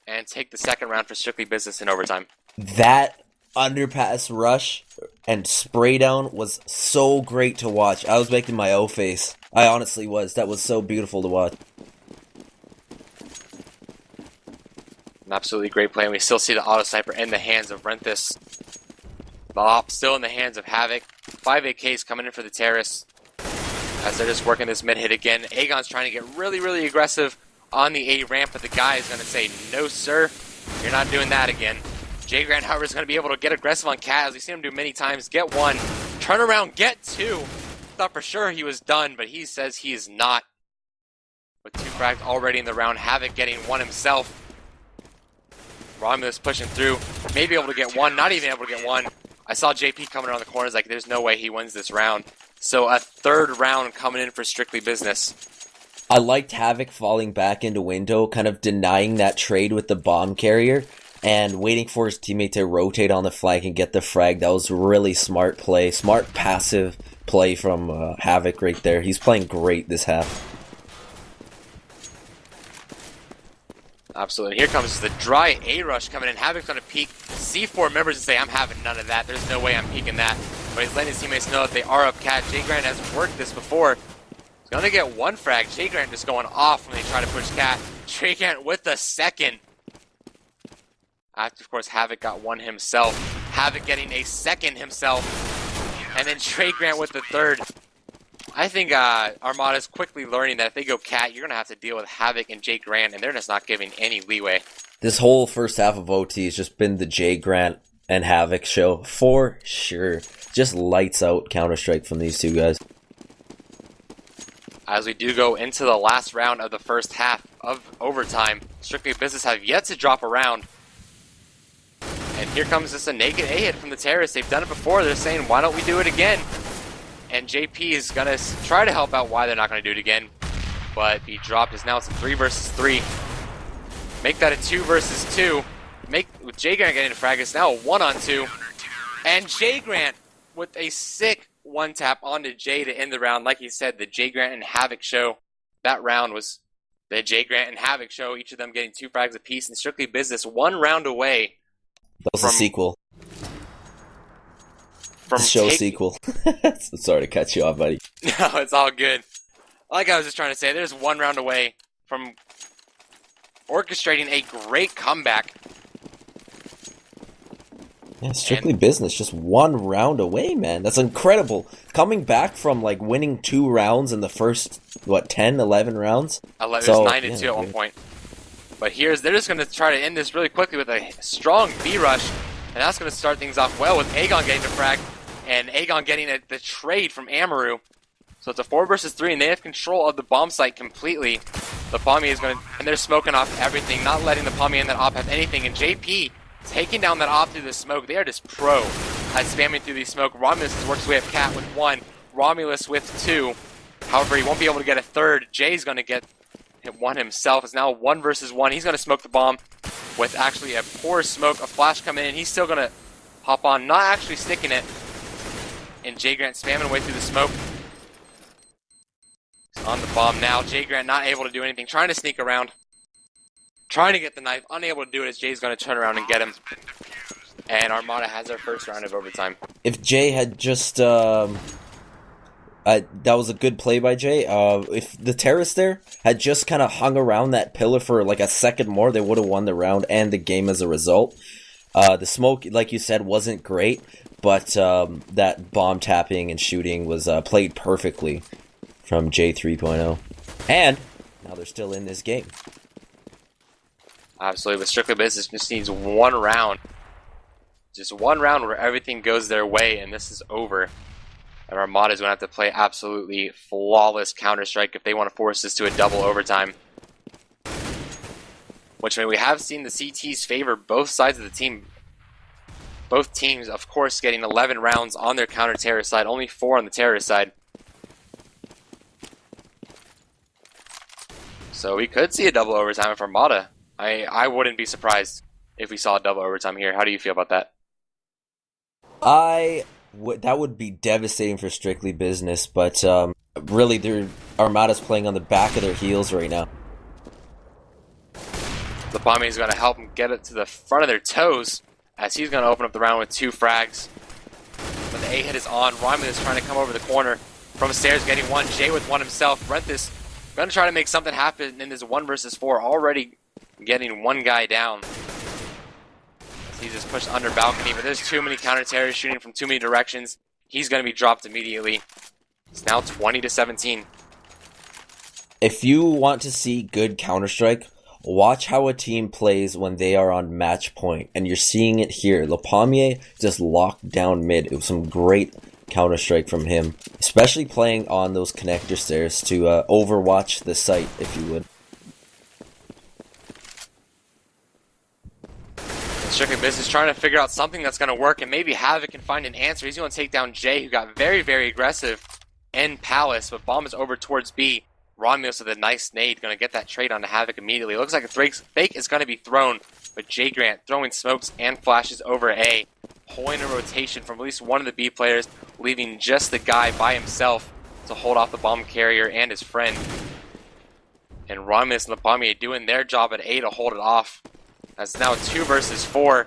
and take the second round for Strictly Business in overtime. That underpass rush and spray down was so great to watch. I was making my O face. I honestly was. That was so beautiful to watch. An absolutely great play, and we still see the auto sniper in the hands of Renthis. The op still in the hands of Havoc. 5 AKs coming in for the terrorists as they're just working this mid hit again. Aegon's trying to get really, really aggressive on the A ramp, but the guy is going to say, no sir, you're not doing that again. Jay Grant, however, is going to be able to get aggressive on Cat, as we've seen him do many times. Get 1, turn around, get 2. Thought for sure he was done, but he says he is not. With 2 frags already in the round, Havoc getting 1 himself. Romulus pushing through, maybe able to get 1, not even able to get 1. I saw JP coming around the corners like there's no way he wins this round. So a 3rd round coming in for Strictly Business. I liked Havoc falling back into window, kind of denying that trade with the bomb carrier, and waiting for his teammate to rotate on the flank and get the frag. That was really smart play, smart passive play from Havoc right there. He's playing great this half. Absolutely. Here comes the dry A-Rush coming in. Havoc's going to peek C4 members and say, I'm having none of that. There's no way I'm peeking that. But he's letting his teammates know that they are up cat. Jay Grant has worked this before. He's going to get one frag. Jay Grant just going off when they try to push cat. Jay Grant with the second. After, of course, Havoc got one himself. Havoc getting a second himself. And then Jay Grant with the third. I think Armata's quickly learning that if they go cat, you're going to have to deal with Havoc and Jay Grant, and they're just not giving any leeway. This whole first half of OT has just been the Jay Grant and Havoc show, for sure. Just lights out Counter-Strike from these two guys. As we do go into the last round of the first half of overtime, Strictly Business have yet to drop a round. And here comes just a naked A-hit from the Terrorists. They've done it before. They're saying, why don't we do it again? And JP is going to try to help out why they're not going to do it again. But he dropped his now. It's a 3 versus 3. Make that a 2 versus 2. With Jay Grant getting a frag, it's now a 1-on-2. And Jay Grant with a sick one-tap onto Jay to end the round. Like he said, the Jay Grant and Havoc show. That round was the Jay Grant and Havoc show. Each of them getting 2 frags apiece. And Strictly Business 1 round away. That was a sequel. From sequel. Sorry to cut you off, buddy. No, it's all good. Like I was just trying to say, there's 1 round away from orchestrating a great comeback. Yeah, Strictly Business, just 1 round away, man. That's incredible. Coming back from like winning 2 rounds in the first, 10, 11 rounds? 11, so, it was 9-2 at one point. But they're just going to try to end this really quickly with a strong B-rush. And that's going to start things off well with Aegon getting the frag. And Aegon getting the trade from Amaru. So it's a 4 versus 3, and they have control of the bomb site completely. The Pommy is going to, and they're smoking off everything, not letting the Pommy and that op have anything. And JP taking down that op through the smoke. They are just pro at spamming through the smoke. Romulus has worked his way up cat with 1. Romulus with 2. However, he won't be able to get a third. Jay's going to get 1 himself. It's now 1 versus 1. He's going to smoke the bomb with actually a poor smoke. A flash coming in. He's still going to hop on, not actually sticking it. And Jay Grant spamming away through the smoke. He's on the bomb now. Jay Grant not able to do anything. Trying to sneak around. Trying to get the knife. Unable to do it as Jay's going to turn around and get him. And Armata has their first round of overtime. If Jay had just... that was a good play by Jay. If the terrorists there had just kind of hung around that pillar for like a second more, they would have won the round and the game as a result. The smoke, like you said, wasn't great, but that bomb tapping and shooting was played perfectly from J 3.0. And now they're still in this game. Absolutely, but Strictly Business just needs 1 round. Just 1 round where everything goes their way, and this is over. And Armata's going to have to play absolutely flawless Counter-Strike if they want to force this to a double overtime. Which, I mean, we have seen the CTs favor both sides of the team. Both teams, of course, getting 11 rounds on their counter-terrorist side. Only 4 on the terrorist side. So we could see a double overtime for Armata. I wouldn't be surprised if we saw a double overtime here. How do you feel about that? That would be devastating for Strictly Business, but really, Armata's playing on the back of their heels right now. The Pommy is going to help them get it to the front of their toes as he's going to open up the round with 2 frags. But the A-hit is on. Romulus is trying to come over the corner from stairs, getting 1. Jay with 1 himself. Renthis going to try to make something happen in this 1 versus 4, already getting 1 guy down. He just pushed under balcony, but there's too many counter-terrorists shooting from too many directions. He's going to be dropped immediately. It's now 20-17. If you want to see good Counter-Strike, watch how a team plays when they are on match point. And you're seeing it here. Lepalmier just locked down mid. It was some great Counter-Strike from him. Especially playing on those connector stairs to overwatch the site, if you would. Strictly Business trying to figure out something that's going to work, and maybe Havoc can find an answer. He's going to take down Jay, who got very, very aggressive in Palace, but bomb is over towards B. Romulus with a nice nade, going to get that trade onto Havoc immediately. It looks like a fake is going to be thrown But J Grant throwing smokes and flashes over A, pulling a rotation from at least one of the B players, leaving just the guy by himself to hold off the bomb carrier and his friend. And Romulus and Lapamier doing their job at A to hold it off. That's now 2 versus 4.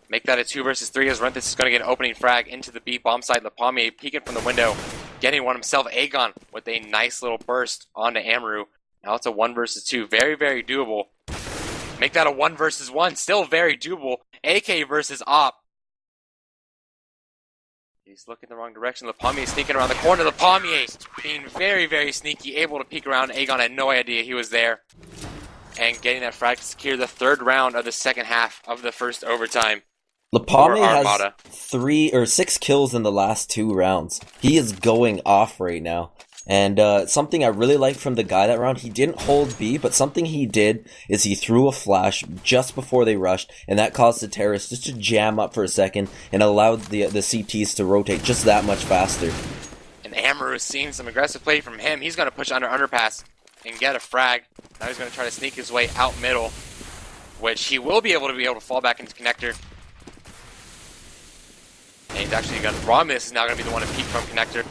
Make that a 2 versus 3 as Renthis is going to get an opening frag into the B bomb site. Lapamier peeking from the window, getting one himself. Aegon with a nice little burst onto Amaru. Now it's a 1 versus 2. Very, very doable. Make that a 1 versus 1. Still very doable. AK versus Op. He's looking the wrong direction. Lapamier sneaking around the corner. Lapamier being very, very sneaky, able to peek around. Aegon had no idea he was there. And getting that frag to secure the 3rd round of the second half of the first overtime. Lapamier has 3 or 6 kills in the last 2 rounds. He is going off right now. And something I really liked from the guy that round, he didn't hold B, but something he did is he threw a flash just before they rushed, and that caused the terrorists just to jam up for a second and allowed the CTs to rotate just that much faster. And Amaru is seeing some aggressive play from him. He's going to push under underpass and get a frag. Now he's going to try to sneak his way out middle, which he will be able to fall back into connector. And he's actually got Romulus is now going to be the one to peek from connector.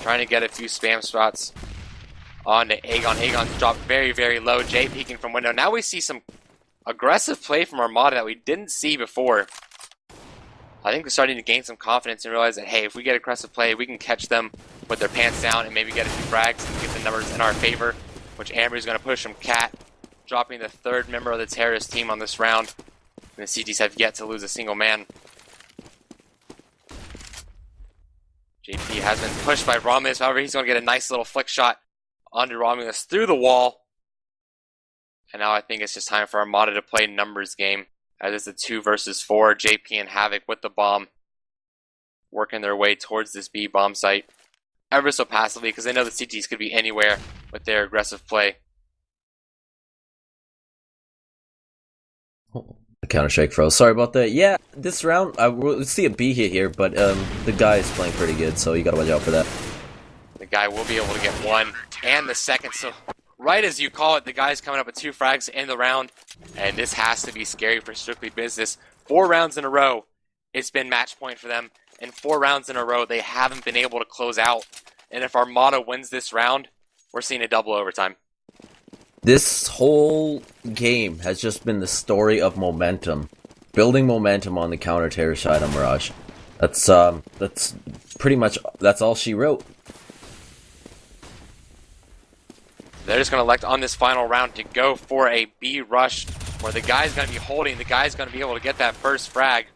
Trying to get a few spam spots onto Aegon. Aegon's dropped very, very low. Jay peeking from window. Now we see some aggressive play from Armata that we didn't see before. I think they're starting to gain some confidence and realize that, hey, if we get aggressive play, we can catch them with their pants down and maybe get a few frags and get the numbers in our favor, which Amber's going to push from Cat, dropping the 3rd member of the terrorist team on this round. And the CTs have yet to lose a single man. JP has been pushed by Romulus. However, he's going to get a nice little flick shot onto Romulus through the wall. And now I think it's just time for Armata to play numbers game. As it's a 2 versus 4. JP and Havoc with the bomb, working their way towards this B bomb site. Ever so passively, because they know the CTs could be anywhere with their aggressive play. The Counter-Strike froze. Sorry about that. Yeah, this round, we'll see a B hit here, but the guy is playing pretty good, so you gotta watch out for that. The guy will be able to get 1 and the 2nd, so right as you call it, the guy's coming up with 2 frags to end the round, and this has to be scary for Strictly Business. 4 rounds in a row, it's been match point for them, and 4 rounds in a row, they haven't been able to close out, and if Armata wins this round, we're seeing a double overtime. This whole game has just been the story of momentum. Building momentum on the counter-terror side of Mirage. That's pretty much, that's all she wrote. They're just going to elect on this final round to go for a B rush, where the guy's going to be holding, the guy's going to be able to get that first frag.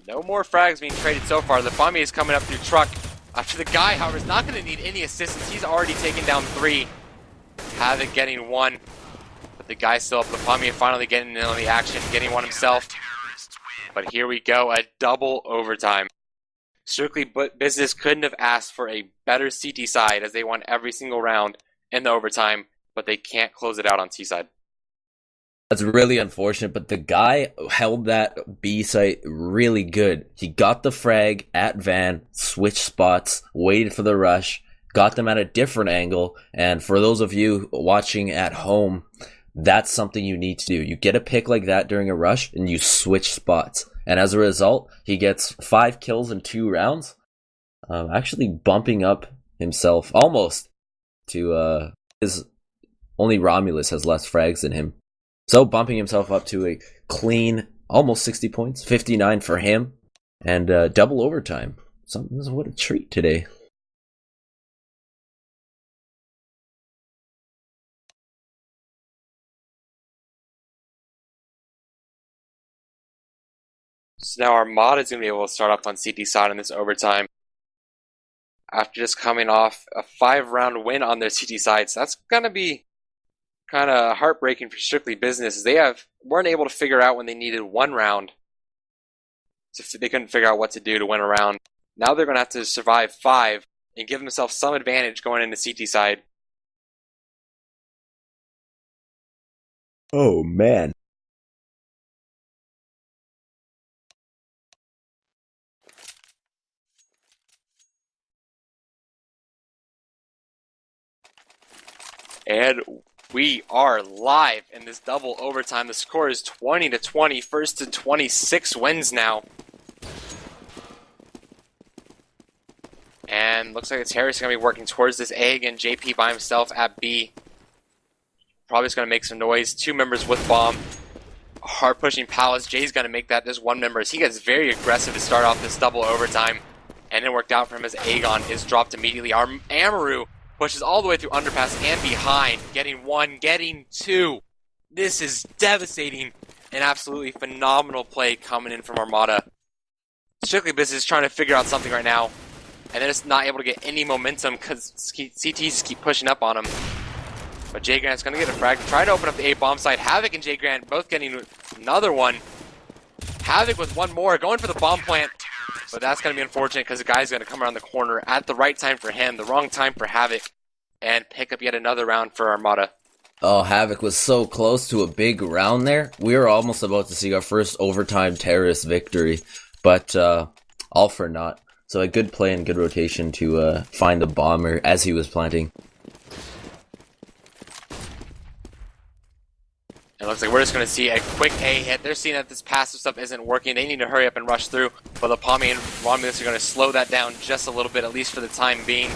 No more frags being traded so far. The Lapamier is coming up through truck. After the guy, however, is not going to need any assistance. He's already taken down 3. Havoc getting 1. But the guy's still up. Lapamier finally getting in on the action, getting 1 himself. But here we go, a double overtime. Strictly Business couldn't have asked for a better CT side as they won every single round in the overtime, but they can't close it out on C side. That's really unfortunate, but the guy held that B site really good. He got the frag at Van, switched spots, waited for the rush, got them at a different angle, and for those of you watching at home, that's something you need to do. You get a pick like that during a rush, and you switch spots. And as a result, he gets 5 kills in 2 rounds, actually bumping up himself almost to his only Romulus has less frags than him. So bumping himself up to a clean, almost 60 points, 59 for him, and double overtime. What a treat today. So now Armata is going to be able to start up on CT side in this overtime. After just coming off a 5-round win on their CT side, so that's going to be kind of heartbreaking for Strictly Business. They weren't able to figure out when they needed 1 round. So they couldn't figure out what to do to win a round. Now they're going to have to survive 5 and give themselves some advantage going into CT side. Oh, man. And We are live in this double overtime. The score is 20-20. First to 26 wins now. And looks like the Terrorists are going to be working towards this A again. JP by himself at B. Probably just going to make some noise. 2 members with bomb. Hard pushing Palace. Jay's going to make that just 1 member. As he gets very aggressive to start off this double overtime. And it worked out for him as Aegon is dropped immediately. Amaru pushes all the way through underpass and behind. Getting 1, getting 2. This is devastating. An absolutely phenomenal play coming in from Armata. Strictly Business trying to figure out something right now. And they're just not able to get any momentum because CTs just keep pushing up on him. But Jay Grant's going to get a frag. Trying to open up the A bomb site. Havoc and Jay Grant both getting another one. Havoc with 1 more. Going for the bomb plant. But that's going to be unfortunate because the guy's going to come around the corner at the right time for him. The wrong time for Havoc. And pick up yet another round for Armata. Oh, Havoc was so close to a big round there. We were almost about to see our first overtime terrorist victory. But all for naught. So a good play and good rotation to find the bomber as he was planting. It looks like we're just going to see a quick A hit. They're seeing that this passive stuff isn't working. They need to hurry up and rush through. But Lapami and Romulus are going to slow that down just a little bit, at least for the time being.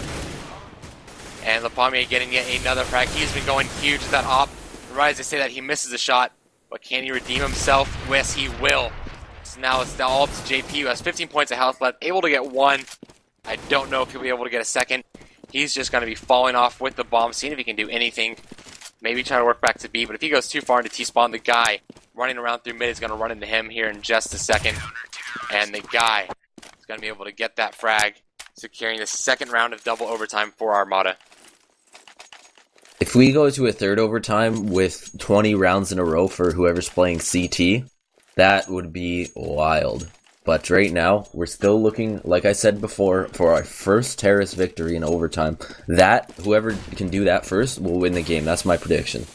And Lapami getting yet another frag. He's been going huge with that op. Right as they say that, he misses a shot. But can he redeem himself? Yes, he will. So now it's all up to JP, who has 15 points of health left, able to get 1. I don't know if he'll be able to get a second. He's just going to be falling off with the bomb, seeing if he can do anything. Maybe try to work back to B, but if he goes too far into T-spawn, the guy running around through mid is going to run into him here in just a second. And the guy is going to be able to get that frag, securing the second round of double overtime for Armata. If we go to a third overtime with 20 rounds in a row for whoever's playing CT, that would be wild. But right now, we're still looking, like I said before, for our first terrorist victory in overtime. That, whoever can do that first, will win the game. That's my prediction.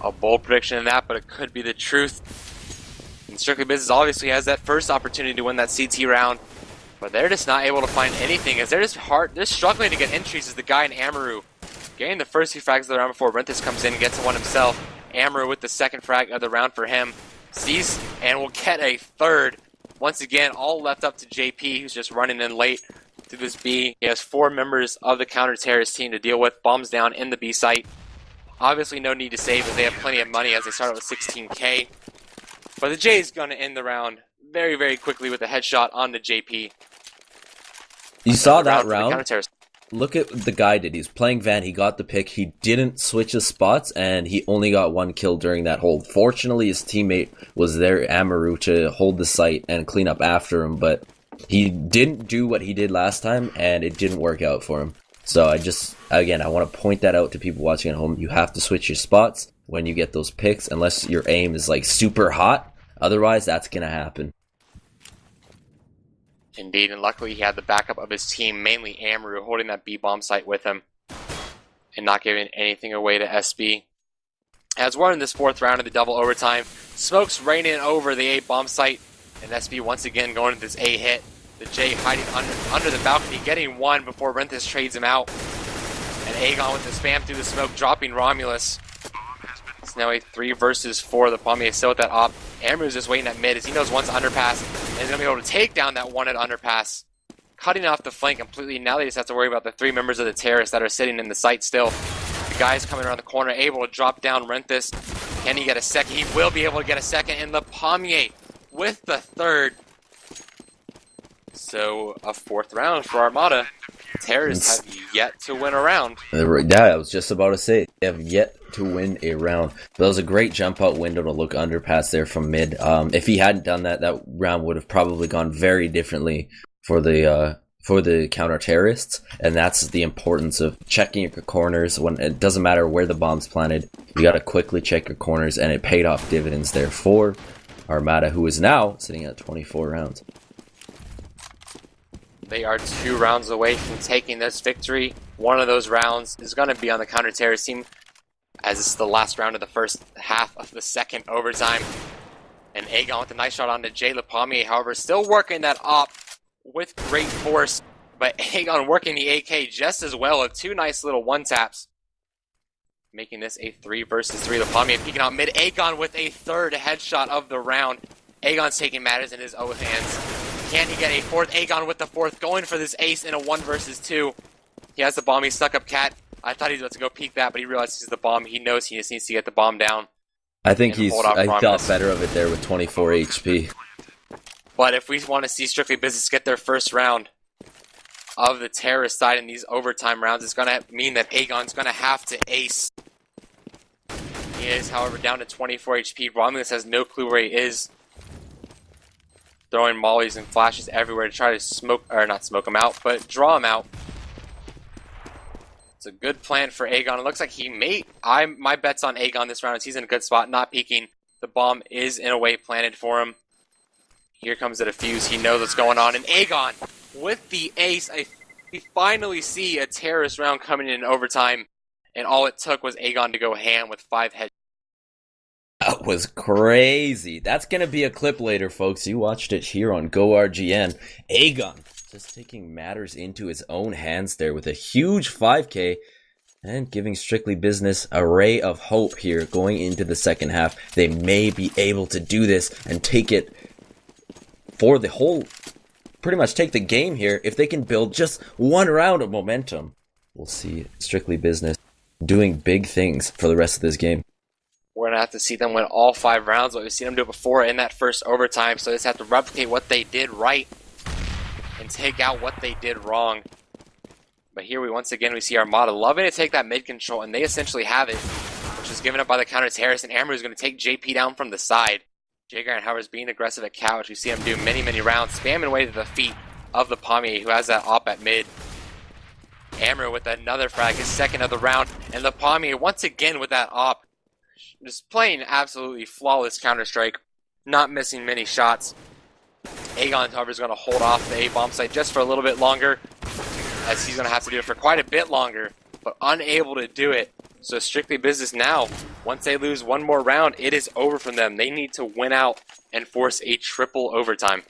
A bold prediction in that, but it could be the truth. And Strictly Business obviously has that first opportunity to win that CT round. But they're just not able to find anything, as they're struggling to get entries as the guy in Amaru. Getting the first 2 frags of the round before Renthis comes in and gets 1 himself. Amaru with the second frag of the round for him. Sees and will get a third. Once again, all left up to JP, who's just running in late to this B. He has 4 members of the counter-terrorist team to deal with. Bombs down in the B site. Obviously no need to save as they have plenty of money as they start out with 16k. But the J is going to end the round very, very quickly with a headshot on the JP. You saw that round? Look at the guy did. He's playing Van. He got the pick. He didn't switch his spots, and he only got 1 kill during that hold. Fortunately, his teammate was there, Amaru, to hold the site and clean up after him, but he didn't do what he did last time, and it didn't work out for him. So I want to point that out to people watching at home. You have to switch your spots when you get those picks, unless your aim is like super hot. Otherwise, that's going to happen. Indeed, and luckily he had the backup of his team, mainly Amaru, holding that B-bomb site with him and not giving anything away to SB. As we're in this 4th round of the double overtime, Smoke's raining over the A-bomb site, and SB once again going to this A hit. The J hiding under the balcony, getting 1 before Renthis trades him out. And Aegon with the spam through the smoke, dropping Romulus. It's now a 3 versus 4. The Pommier still with that op. Amaru's just waiting at mid as he knows one's underpass. And he's going to be able to take down that one at underpass. Cutting off the flank completely. Now they just have to worry about the 3 members of the terrorists that are sitting in the site still. The guy's coming around the corner, able to drop down Renthis. Can he get a second? He will be able to get a second. And the Pommier with the 3rd. So a 4th round for Armata. Terrorists have yet to win a round. Yeah, I was just about to say, they have yet to win a round. But that was a great jump out window to look underpass there from mid. If he hadn't done that, that round would have probably gone very differently for the counter terrorists. And that's the importance of checking your corners. When it doesn't matter where the bomb's planted, you got to quickly check your corners, and it paid off dividends there for Armata, who is now sitting at 24 rounds. They are 2 rounds away from taking this victory. One of those rounds is going to be on the counter-terrorist team, as this is the last round of the first half of the 2nd overtime. And Aegon with a nice shot onto Jay Lapalmier, however, still working that op with great force. but Aegon working the AK just as well with 2 nice little one-taps, making this a 3 versus 3. The Pommier peeking out mid. Aegon with a 3rd headshot of the round. Aegon's taking matters in his own hands. Can he get a 4th? Aegon with the 4th, going for this ace in a 1 versus 2. He has the bomb. He stuck up Cat. I thought he was about to go peek that, but he realizes he's the bomb. He knows he just needs to get the bomb down. I think I got better of it there with 24 HP. But if we want to see Strictly Business get their first round of the terrorist side in these overtime rounds, it's going to mean that Aegon's going to have to ace. He is, however, down to 24 HP. Romulus has no clue where he is. Throwing mollies and flashes everywhere to try to not smoke him out, but draw him out. It's a good plan for Aegon. It looks like he may... my bet's on Aegon this round as he's in a good spot, not peeking. The bomb is, in a way, planted for him. Here comes the defuse. He knows what's going on. And Aegon, with the ace, we finally see a terrorist round coming in overtime. And all it took was Aegon to go ham with 5 heads. That was crazy. That's going to be a clip later, folks. You watched it here on GoRGN. Aegon just taking matters into his own hands there with a huge 5K and giving Strictly Business a ray of hope here going into the second half. They may be able to do this and take it for the whole, pretty much take the game here if they can build just one round of momentum. We'll see Strictly Business doing big things for the rest of this game. We're going to have to see them win all 5 rounds, but we've seen them do it before in that first overtime, so they just have to replicate what they did right and take out what they did wrong. But here once again we see Armata loving to take that mid control, and they essentially have it, which is given up by the counter terrorist, and Amaru is going to take JP down from the side. Jagger, however, is being aggressive at Cat, which we see him do many rounds, spamming away to the feet of the Pommier, who has that op at mid. Amaru with another frag, his 2nd of the round, and the Pommier once again with that op. Just playing absolutely flawless Counter-Strike, not missing many shots. Aegon, however, is going to hold off the A-bomb site just for a little bit longer, as he's going to have to do it for quite a bit longer, but unable to do it. So Strictly Business now, once they lose one more round, it is over from them. They need to win out and force a triple overtime.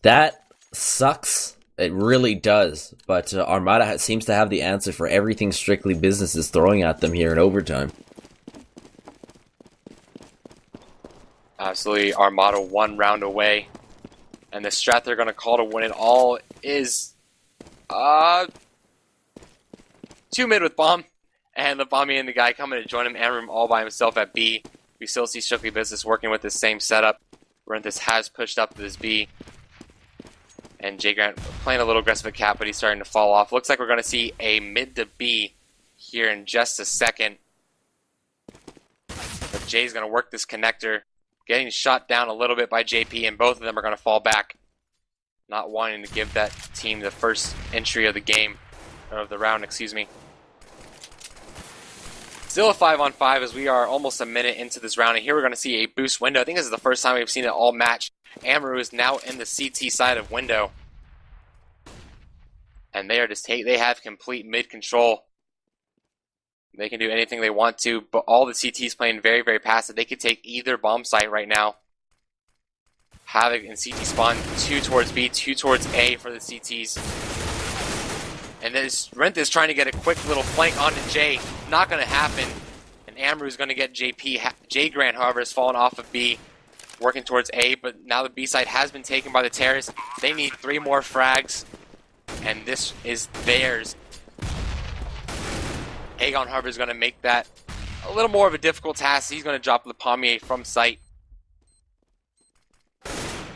That sucks. It really does. But Armata seems to have the answer for everything Strictly Business is throwing at them here in overtime. Absolutely, Armata 1 round away. And the strat they're going to call to win it all is 2 mid with bomb. And the Bomby and the guy coming to join him, Amram all by himself at B. We still see Strictly Business working with the same setup. Renthis has pushed up to this B. And Jay Grant playing a little aggressive at Cap, but he's starting to fall off. Looks like we're going to see a mid to B here in just a second. But Jay's going to work this connector. Getting shot down a little bit by JP, and both of them are going to fall back. Not wanting to give that team the first entry of the game, or of the round, excuse me. Still a 5-on-5 as we are almost a minute into this round, and here we're going to see a boost window. I think this is the first time we've seen it all match. Amaru is now in the CT side of window. And they are just they have complete mid control. They can do anything they want to, but all the CTs playing very passive. They could take either bomb site right now. Havoc and CT spawn, 2 towards B, 2 towards A for the CTs. And then Renth is trying to get a quick little flank onto Jay. Not going to happen. And Amaru is going to get JP. Jay Grant, however, has fallen off of B, working towards A, but now the B side has been taken by the terrorists. They need 3 more frags, and this is theirs. Aegon Harbor is going to make that a little more of a difficult task. He's going to drop the Pommier from sight.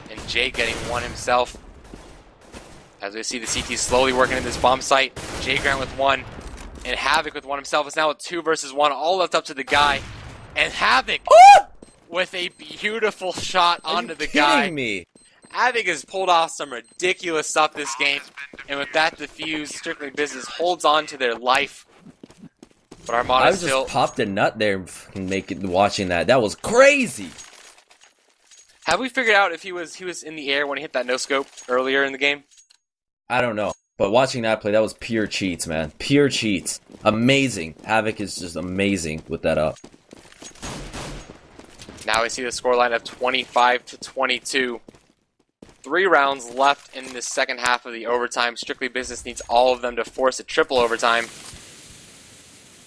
And Jay getting one himself. As we see the CT slowly working in this bomb site. Jay Grant with 1. And Havoc with 1 himself. It's now a 2 versus 1. All left up to the guy. And Havoc with a beautiful shot onto the guy. Are you kidding me? Havoc has pulled off some ridiculous stuff this game. And with that defuse, Strictly Business holds on to their life. But Armata I still just popped a nut there watching that. That was crazy. Have we figured out if he was in the air when he hit that no scope earlier in the game? I don't know. But watching that play, that was pure cheats, man. Pure cheats. Amazing. Havoc is just amazing with that up. Now we see the scoreline of 25-22. 3 rounds left in the second half of the overtime. Strictly Business needs all of them to force a triple overtime.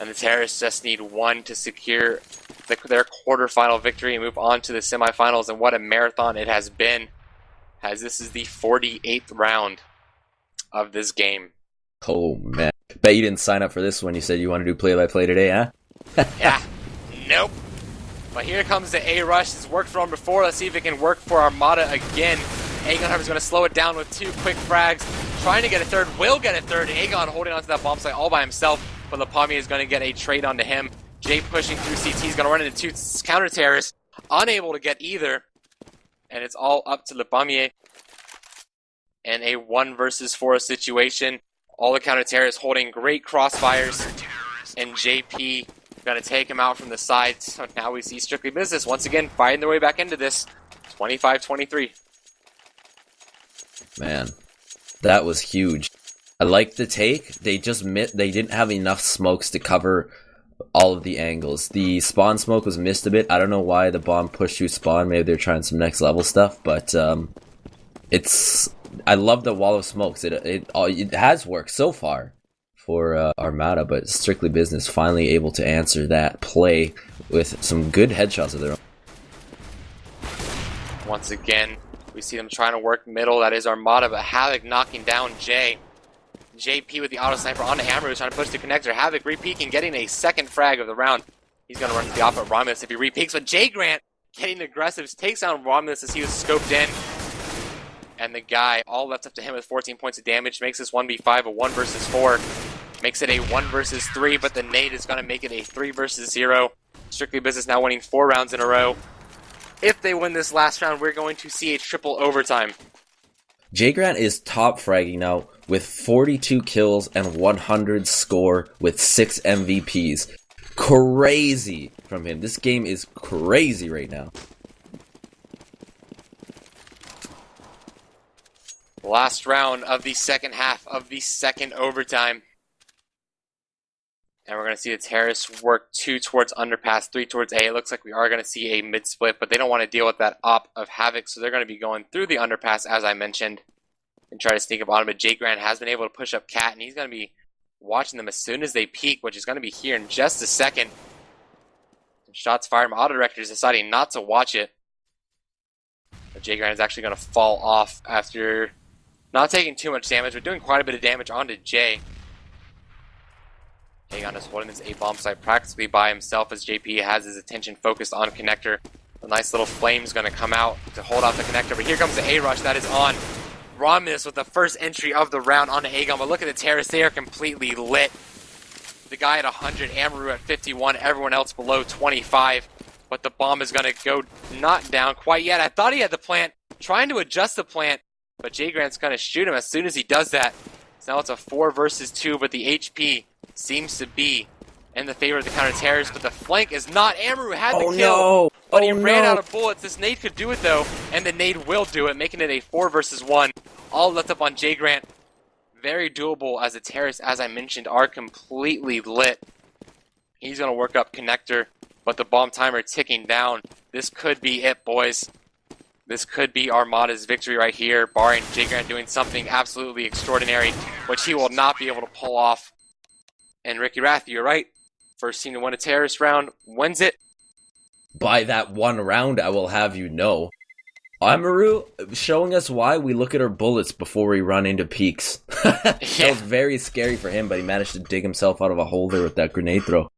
And the Terrorists just need one to secure their quarterfinal victory and move on to the semifinals. And what a marathon it has been, as this is the 48th round of this game. Oh, man. Bet you didn't sign up for this one. You said you want to do play-by-play today, huh? Yeah. Nope. But here comes the A-Rush. It's worked for him before. Let's see if it can work for Armata again. Aegon is going to slow it down with 2 quick frags. Trying to get a third. Will get a third. Aegon holding onto that bomb site all by himself. But Lapami is going to get a trade onto him. Jay pushing through CT. He's going to run into 2 counter-terrorists. Unable to get either. And it's all up to Lapami. And a 1 versus 4 situation. All the counter-terrorists holding great crossfires. And JP going to take him out from the side. So now we see Strictly Business once again fighting their way back into this. 25-23. Man, that was huge. I like the take. They just they didn't have enough smokes to cover all of the angles. The spawn smoke was missed a bit. I don't know why the bomb pushed through spawn. Maybe they're trying some next level stuff, but I love the wall of smokes. It has worked so far for Armata, but Strictly Business finally able to answer that play with some good headshots of their own. Once again, we see them trying to work middle. That is Armata, but Havoc knocking down Jay. JP with the auto sniper onto Hammer, who's trying to push the connector. Havoc repeaking, getting a second frag of the round. He's going to run to the off of Romulus if he repeaks, but Jay Grant getting aggressive, takes down Romulus as he was scoped in. And the guy, all left up to him with 14 points of damage, makes this 1v5 a 1 versus 4. Makes it a 1 versus 3, but the nade is going to make it a 3 versus 0. Strictly Business now winning 4 rounds in a row. If they win this last round, we're going to see a triple overtime. Jay Grant is top fragging now with 42 kills and 100 score with 6 MVPs. Crazy from him. This game is crazy right now. Last round of the second half of the second overtime. And we're going to see the Terrorists work 2 towards underpass, 3 towards A. It looks like we are going to see a mid-split, but they don't want to deal with that op of Havoc, so they're going to be going through the underpass, as I mentioned, and try to sneak up on him. But Jay Grant has been able to push up Cat, and he's going to be watching them as soon as they peak, which is going to be here in just a second. Some shots fired. My auto director is deciding not to watch it. But Jay Grant is actually going to fall off after not taking too much damage, but doing quite a bit of damage onto Jay. Aegon is holding this A-bomb site practically by himself as JP has his attention focused on connector. A nice little flame's going to come out to hold off the connector, but here comes the A-rush that is on. Romulus with the first entry of the round onto Aegon, but look at the Terrorists, they are completely lit. The guy at 100, Amaru at 51, everyone else below 25. But the bomb is going to go not down quite yet. I thought he had the plant, trying to adjust the plant, but Jay Grant's going to shoot him as soon as he does that. So now it's a 4 versus 2, but the HP seems to be in the favor of the counter-terrorists, but the flank is not. Amaru had the kill, no. but he ran out of bullets. This nade could do it, though, and the nade will do it, making it a 4 versus 1. All left up on Jay Grant. Very doable as the terrorists, as I mentioned, are completely lit. He's going to work up connector, but the bomb timer ticking down. This could be it, boys. This could be Armata's victory right here, barring Jay Grant doing something absolutely extraordinary, which he will not be able to pull off. And Ricky Rath, you're right. First team to win a terrorist round wins it. By that one round, I will have you know. Amaru showing us why we look at our bullets before we run into peaks. That was very scary for him, but he managed to dig himself out of a hole there with that grenade throw.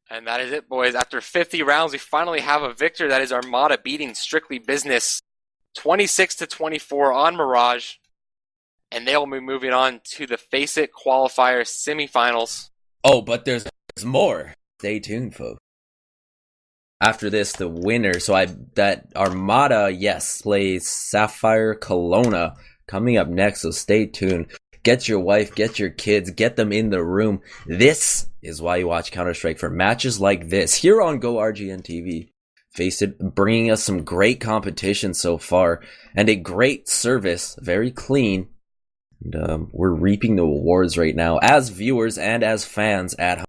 And that is it, boys. After 50 rounds, we finally have a victor. That is Armata beating Strictly Business 26-24 on Mirage. And they will be moving on to the FACEIT Qualifier semifinals. Oh, but there's more. Stay tuned, folks. After this, the winner, that Armata, yes, plays Sapphire Kelowna coming up next, so stay tuned. Get your wife, get your kids, get them in the room. This is why you watch Counter-Strike, for matches like this here on GoRGN TV. FACEIT bringing us some great competition so far and a great service, very clean. And we're reaping the rewards right now as viewers and as fans at home.